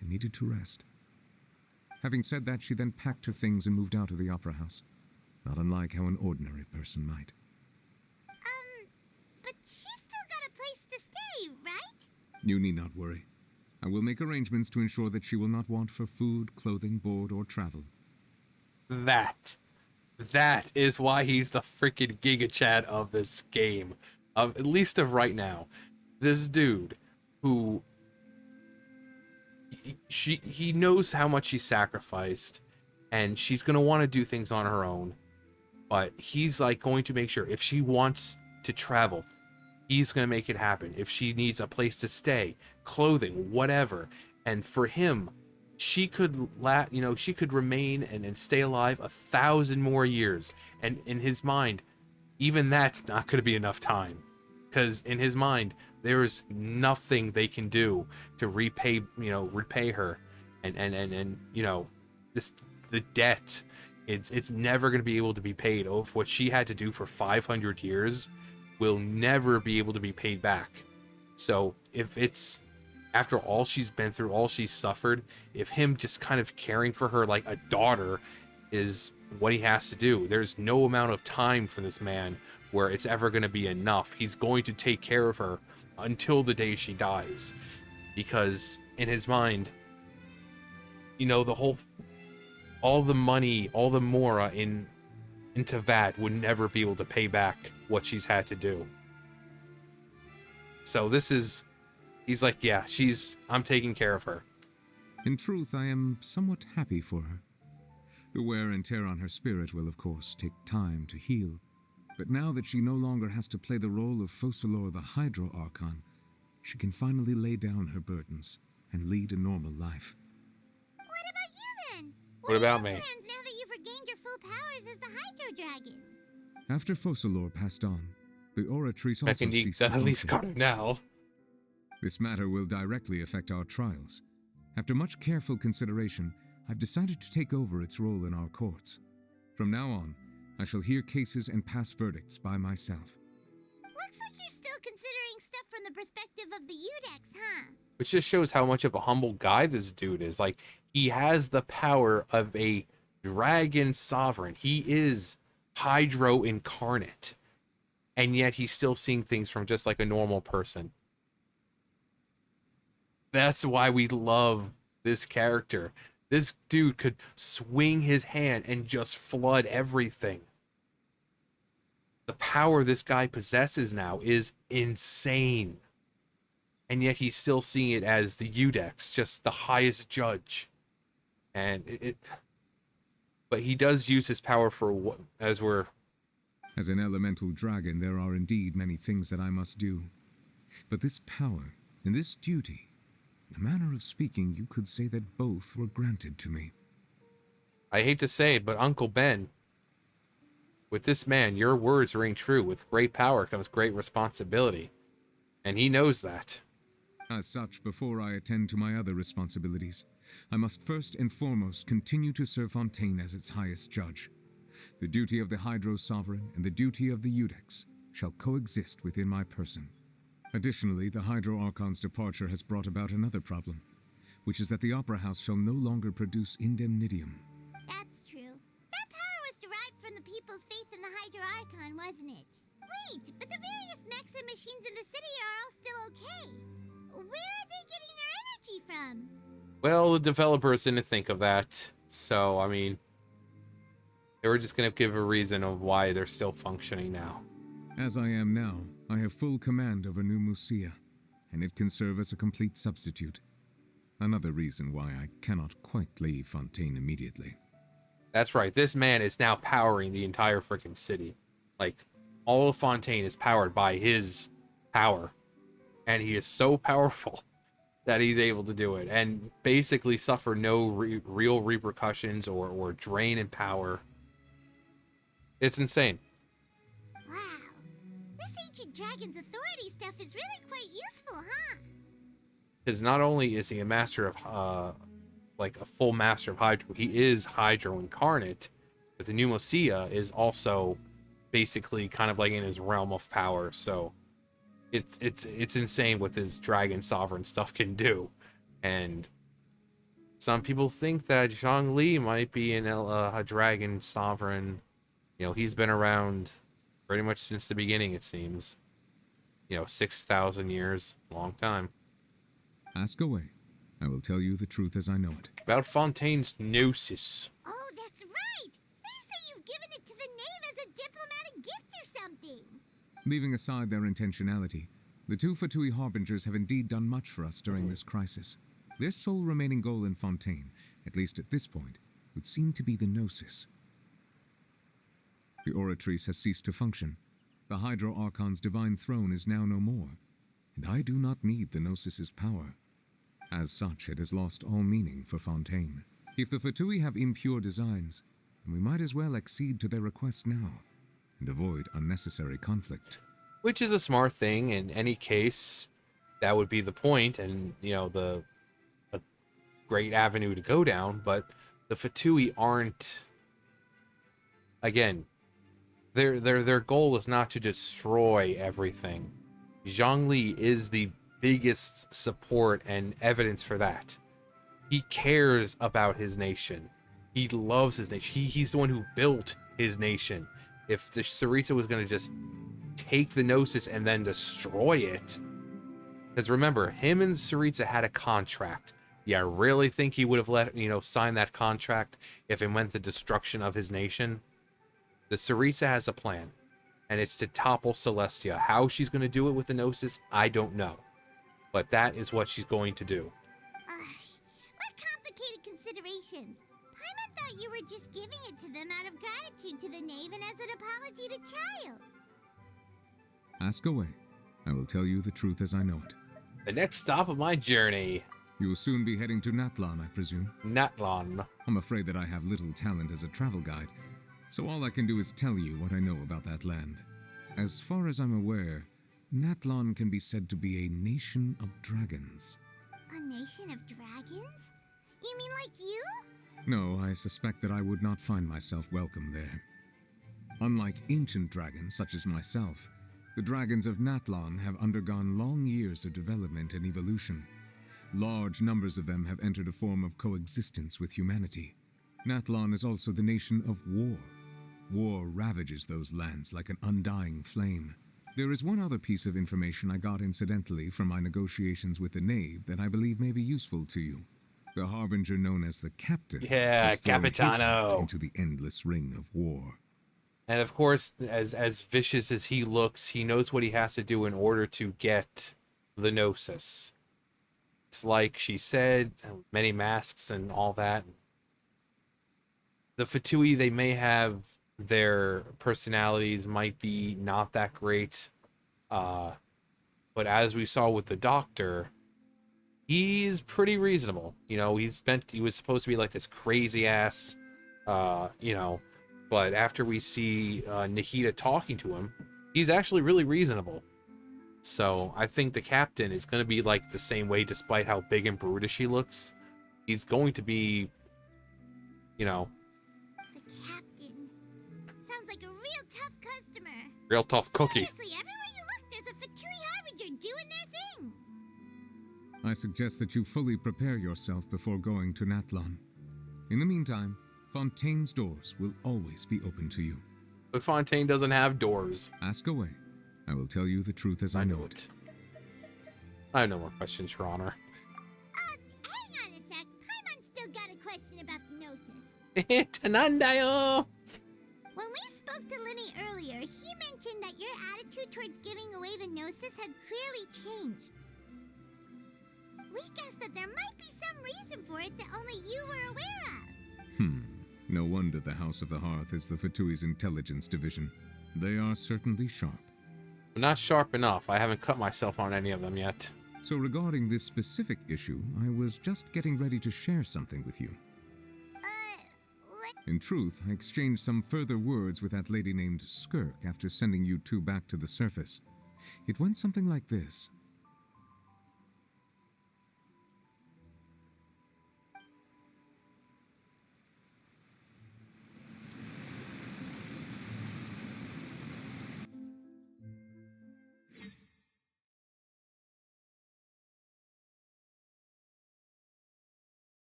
and needed to rest. Having said that, she then packed her things and moved out of the Opera House, not unlike how an ordinary person might. But she's still got a place to stay, right? You need not worry. I will make arrangements to ensure that she will not want for food, clothing, board, or travel. That is why he's the freaking Giga Chad of this game, of at least of right now. This dude who he knows how much she sacrificed, and she's gonna want to do things on her own, but he's like going to make sure if she wants to travel, he's gonna make it happen. If she needs a place to stay, clothing, whatever, and for him, she could she could remain and stay alive 1,000 more years, and in his mind, even that's not going to be enough time, because in his mind there is nothing they can do to repay her, and this, the debt, it's never going to be able to be paid. Oh, what she had to do for 500 years will never be able to be paid back. So if it's after all she's been through, all she's suffered, if him just kind of caring for her like a daughter is what he has to do, there's no amount of time for this man where it's ever going to be enough. He's going to take care of her until the day she dies, because in his mind, you know, all the money, all the Mora in Tavad would never be able to pay back what she's had to do. So he's like, yeah, I'm taking care of her. In truth, I am somewhat happy for her. The wear and tear on her spirit will, of course, take time to heal. But now that she no longer has to play the role of Focalor the Hydro Archon, she can finally lay down her burdens and lead a normal life. What about you then? What about me? Plans now that you've regained your full powers as the Hydro Dragon? After Focalor passed on, the Oratrice also Mechanique ceased to at least got function. it now. This matter will directly affect our trials. After much careful consideration, I've decided to take over its role in our courts. From now on, I shall hear cases and pass verdicts by myself. Looks like you're still considering stuff from the perspective of the Udex, huh? Which just shows how much of a humble guy this dude is. Like, he has the power of a dragon sovereign. He is Hydro incarnate. And yet he's still seeing things from just like a normal person. That's why we love this character. This dude could swing his hand and just flood everything. The power this guy possesses now is insane. And yet he's still seeing it as the Udex, just the highest judge. And but he does use his power for what, as an elemental dragon, there are indeed many things that I must do. But this power and this duty, in a manner of speaking, you could say that both were granted to me. I hate to say it, but Uncle Ben, with this man, your words ring true. With great power comes great responsibility. And he knows that. As such, before I attend to my other responsibilities, I must first and foremost continue to serve Fontaine as its highest judge. The duty of the Hydro Sovereign and the duty of the Udex shall coexist within my person. Additionally, the Hydro Archon's departure has brought about another problem, which is that the Opera House shall no longer produce indemnitium. That's true. That power was derived from the people's faith in the Hydro Archon, wasn't it? Wait, but the various mechs and machines in the city are all still okay. Where are they getting their energy from? Well, the developers didn't think of that. So, I mean, they were just going to give a reason of why they're still functioning now. As I am now, I have full command over New Musia, and it can serve as a complete substitute. Another reason why I cannot quite leave Fontaine immediately. That's right. This man is now powering the entire freaking city. Like, all of Fontaine is powered by his power. And he is so powerful that he's able to do it. And basically suffer no real repercussions or drain in power. It's insane. Wow. This ancient dragon's authority stuff is really quite useful, huh? Because not only is he a master of, like a full master of Hydro, he is Hydro incarnate, but the New Musia is also basically kind of like in his realm of power. So it's insane what this dragon sovereign stuff can do. And some people think that Zhongli might be a dragon sovereign. You know, he's been around pretty much since the beginning, it seems. You know, 6,000 years, long time. Ask away. I will tell you the truth as I know it. About Fontaine's Gnosis. Oh, that's right! They say you've given it to the knave as a diplomatic gift or something! Leaving aside their intentionality, the two Fatui Harbingers have indeed done much for us during this crisis. Their sole remaining goal in Fontaine, at least at this point, would seem to be the Gnosis. The Oratrice has ceased to function. The Hydro Archon's divine throne is now no more, and I do not need the Gnosis's power. As such, it has lost all meaning for Fontaine. If the Fatui have impure designs, then we might as well accede to their request now, and avoid unnecessary conflict. Which is a smart thing in any case. That would be the point, and you know, a great avenue to go down. But the Fatui aren't. Again, their goal is not to destroy everything. Zhongli is the biggest support and evidence for that. He cares about his nation. He loves his nation. He's the one who built his nation. If the Tsaritsa was going to just take the Gnosis and then destroy it, because remember, him and Tsaritsa had a contract. Yeah, I really think he would have let, sign that contract if it meant the destruction of his nation. The Tsaritsa has a plan, and it's to topple Celestia. How she's going to do it with the Gnosis, I don't know. But that is what she's going to do. What complicated considerations. Paimon thought you were just giving it to them out of gratitude to the knave and as an apology to Child. Ask away. I will tell you the truth as I know it. The next stop of my journey. You will soon be heading to Natlan, I presume. Natlan. I'm afraid that I have little talent as a travel guide, so all I can do is tell you what I know about that land. As far as I'm aware, Natlan can be said to be a nation of dragons. A nation of dragons? You mean like you? No, I suspect that I would not find myself welcome there. Unlike ancient dragons such as myself, the dragons of Natlan have undergone long years of development and evolution. Large numbers of them have entered a form of coexistence with humanity. Natlan is also the nation of war. War ravages those lands like an undying flame. There is one other piece of information I got incidentally from my negotiations with the knave that I believe may be useful to you. The harbinger known as the Captain Yeah, is throwing his Capitano. hand into the endless ring of war. And of course, as vicious as he looks, he knows what he has to do in order to get the Gnosis. It's like she said, many masks and all that. The Fatui, they may have their personalities might be not that great. But as we saw with the Doctor, he's pretty reasonable. He was supposed to be like this crazy ass, but after we see Nahida talking to him, he's actually really reasonable. So I think the Captain is going to be like the same way, despite how big and brutish he looks. He's going to be, The Captain. Sounds like a real tough customer. real tough cookie. Seriously, everywhere you look, there's a Fatui Harbinger doing their thing. I suggest that you fully prepare yourself before going to Natlan. In the meantime, Fontaine's doors will always be open to you. But Fontaine doesn't have doors. Ask away. I will tell you the truth as I know it. I have no more questions, Your Honor. Hang on a sec. Paimon's still got a question about the Gnosis. Tanandayo! When we spoke to Linny earlier, he mentioned that your attitude towards giving away the Gnosis had clearly changed. We guessed that there might be some reason for it that only you were aware of. No wonder the House of the Hearth is the Fatui's intelligence division. They are certainly sharp. I'm not sharp enough. I haven't cut myself on any of them yet. So regarding this specific issue, I was just getting ready to share something with you. In truth, I exchanged some further words with that lady named Skirk after sending you two back to the surface. It went something like this.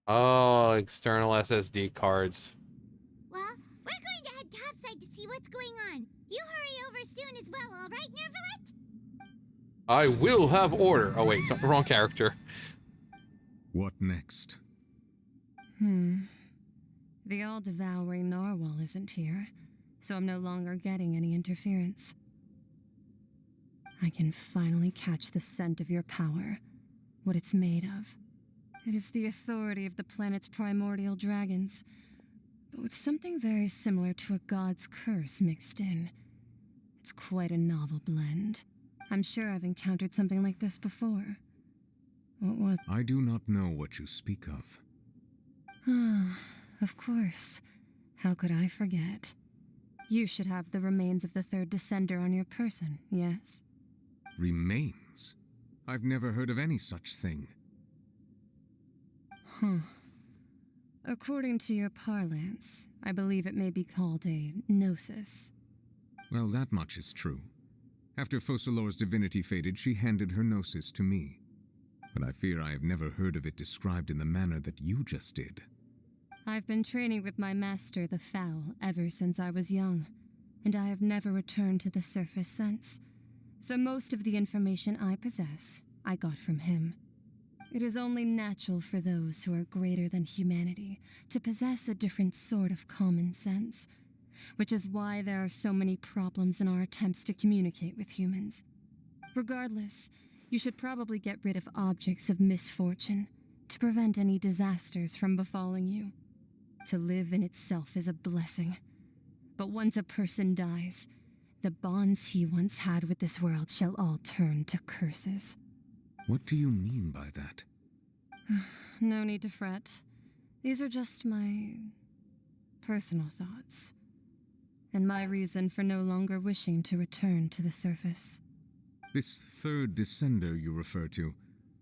Oh, external SSD cards. Well, we're going to head topside to see what's going on. You hurry over soon as well, all right, Nervalet? I will have order. Oh wait, sorry, wrong character. What next? The all-devouring narwhal isn't here, so I'm no longer getting any interference. I can finally catch the scent of your power, what it's made of. It is the authority of the planet's primordial dragons, but with something very similar to a god's curse mixed in. It's quite a novel blend. I'm sure I've encountered something like this before. What was... I do not know what you speak of. Of course. How could I forget? You should have the remains of the third descender on your person, yes? Remains? I've never heard of any such thing. According to your parlance, I believe it may be called a gnosis. Well, that much is true. After Focalor's divinity faded, she handed her gnosis to me. But I fear I have never heard of it described in the manner that you just did. I've been training with my master, the Foul, ever since I was young, and I have never returned to the surface since. So most of the information I possess, I got from him. It is only natural for those who are greater than humanity to possess a different sort of common sense, which is why there are so many problems in our attempts to communicate with humans. Regardless, you should probably get rid of objects of misfortune to prevent any disasters from befalling you. To live in itself is a blessing. But once a person dies, the bonds he once had with this world shall all turn to curses. What do you mean by that? No need to fret. These are just my personal thoughts, and my reason for no longer wishing to return to the surface. This third descender you refer to,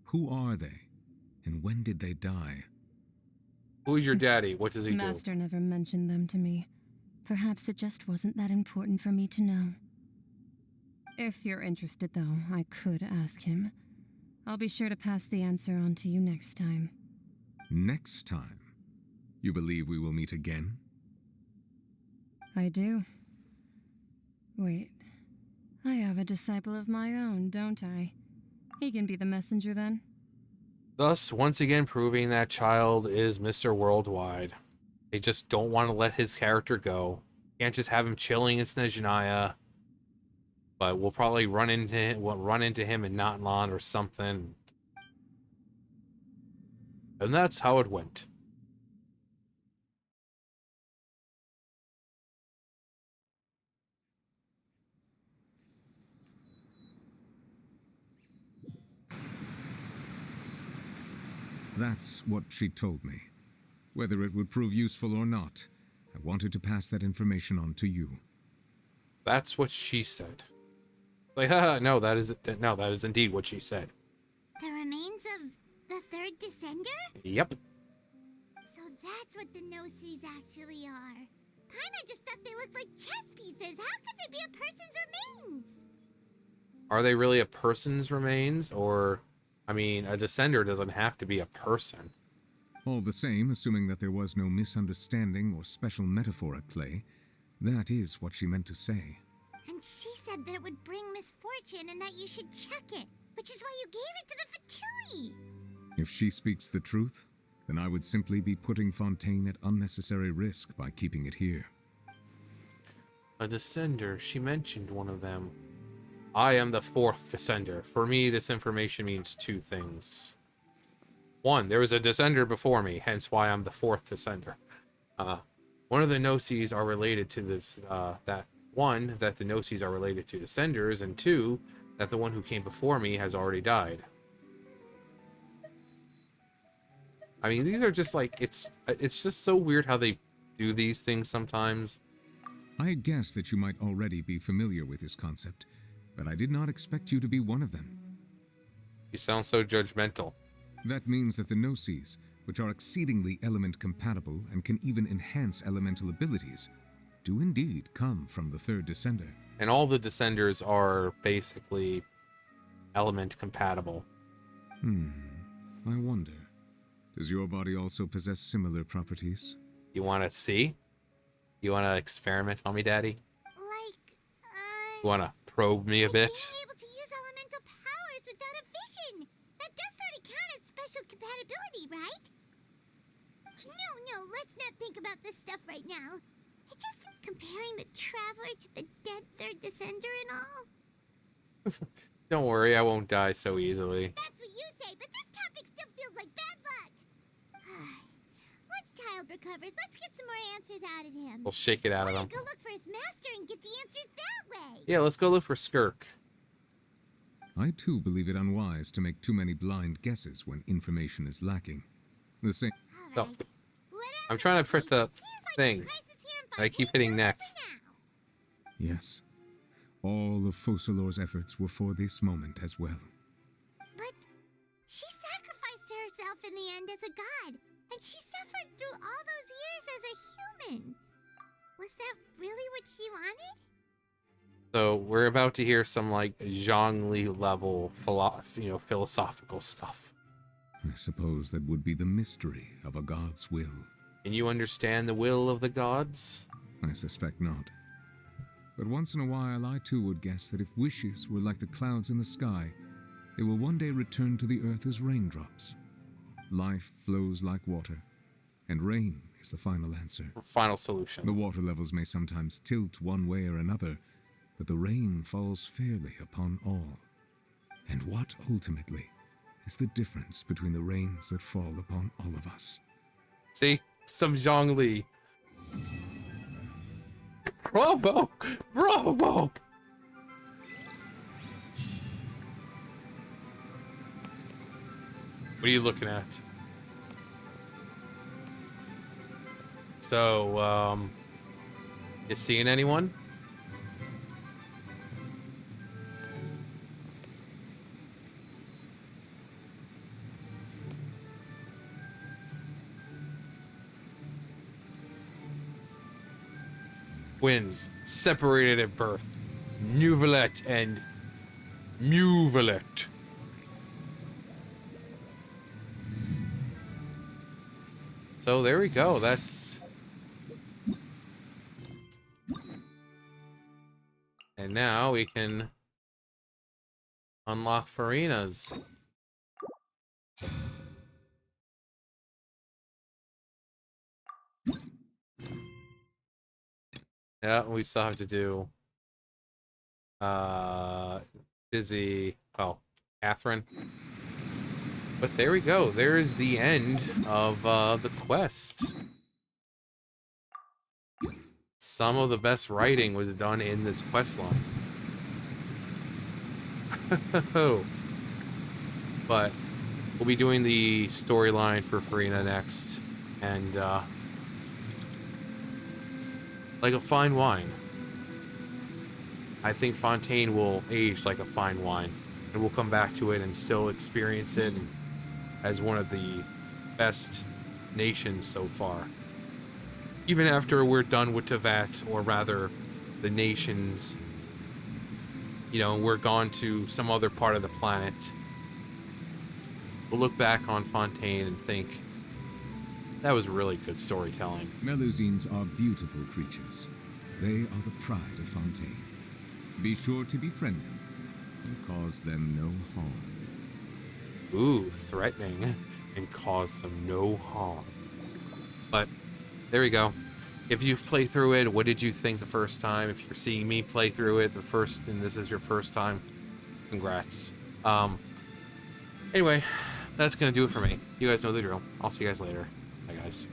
who are they? And when did they die? Who's your daddy? What does he do? Master never mentioned them to me. Perhaps it just wasn't that important for me to know. If you're interested, though, I could ask him. I'll be sure to pass the answer on to you next time. Next time? You believe we will meet again? I do. Wait. I have a disciple of my own, don't I? He can be the messenger then. Thus, once again proving that child is Mr. Worldwide. They just don't want to let his character go. Can't just have him chilling in Snezhnaya. But we'll probably run into him in Natlan or something. And that's how it went. That's what she told me. Whether it would prove useful or not, I wanted to pass that information on to you. That's what she said. Like, haha, no, that is indeed what she said. The remains of the third descender? Yep. So that's what the Gnosis actually are. Paimon just thought they looked like chess pieces. How could they be a person's remains? Are they really a person's remains? Or, I mean, a descender doesn't have to be a person. All the same, assuming that there was no misunderstanding or special metaphor at play, that is what she meant to say. And she said that it would bring misfortune and that you should check it, which is why you gave it to the Fatui. If she speaks the truth, then I would simply be putting Fontaine at unnecessary risk by keeping it here. A descender, she mentioned one of them. I am the fourth descender. For me, this information means two things. One, there was a descender before me, hence why I'm the fourth descender. One of the Gnosis are related to this, that the Gnosis are related to descenders, and two, that the one who came before me has already died. I mean, these are just like, it's just so weird how they do these things sometimes. I guess that you might already be familiar with this concept, but I did not expect you to be one of them. You sound so judgmental. That means that the Gnosis, which are exceedingly element compatible and can even enhance elemental abilities, do indeed come from the third descender. And all the descenders are basically element compatible. I wonder, does your body also possess similar properties? You want to see? You want to experiment on me, Daddy? You want to probe me a bit? Being able to use elemental powers without a vision. That does sort of count as special compatibility, right? No, let's not think about this stuff right now. Just comparing the Traveler to the dead third descender and all. Don't worry, I won't die so easily. That's what you say, but this topic still feels like bad luck. Once Child recovers, let's get some more answers out of him. We'll shake it out of him. Go look for his master and get the answers that way. Yeah, let's go look for Skirk. I too believe it unwise to make too many blind guesses when information is lacking. The same. Oh. I'm trying to print the thing. I keep hitting next. Yes. All of Focalor's efforts were for this moment as well. But she sacrificed herself in the end as a god, and she suffered through all those years as a human. Was that really what she wanted? So we're about to hear some like Zhongli level philosophical stuff. I suppose that would be the mystery of a god's will. Can you understand the will of the gods? I suspect not. But once in a while, I too would guess that if wishes were like the clouds in the sky, they will one day return to the earth as raindrops. Life flows like water, and rain is the final answer. Final solution. The water levels may sometimes tilt one way or another, but the rain falls fairly upon all. And what, ultimately, is the difference between the rains that fall upon all of us? See? Some Zhongli. Bravo! Bravo! What are you looking at? So, you seeing anyone? Twins separated at birth. Neuvillette and Muvillette. So there we go. That's... And now we can unlock Furina's. Yeah, we still have to do Catherine. But there we go. There is the end of the quest. Some of the best writing was done in this quest line. But we'll be doing the storyline for Furina next, and like a fine wine, I think Fontaine will age like a fine wine, and we'll come back to it and still experience it as one of the best nations so far. Even after we're done with Teyvat, or rather, the nations, you know, we're gone to some other part of the planet, we'll look back on Fontaine and think, that was really good storytelling. Melusines are beautiful creatures. They are the pride of Fontaine. Be sure to befriend them and cause them no harm. Ooh, threatening and cause them no harm. But there we go. If you play through it, what did you think the first time? If you're seeing me play through it and this is your first time, congrats. Anyway, that's gonna do it for me. You guys know the drill. I'll see you guys later. Bye, guys.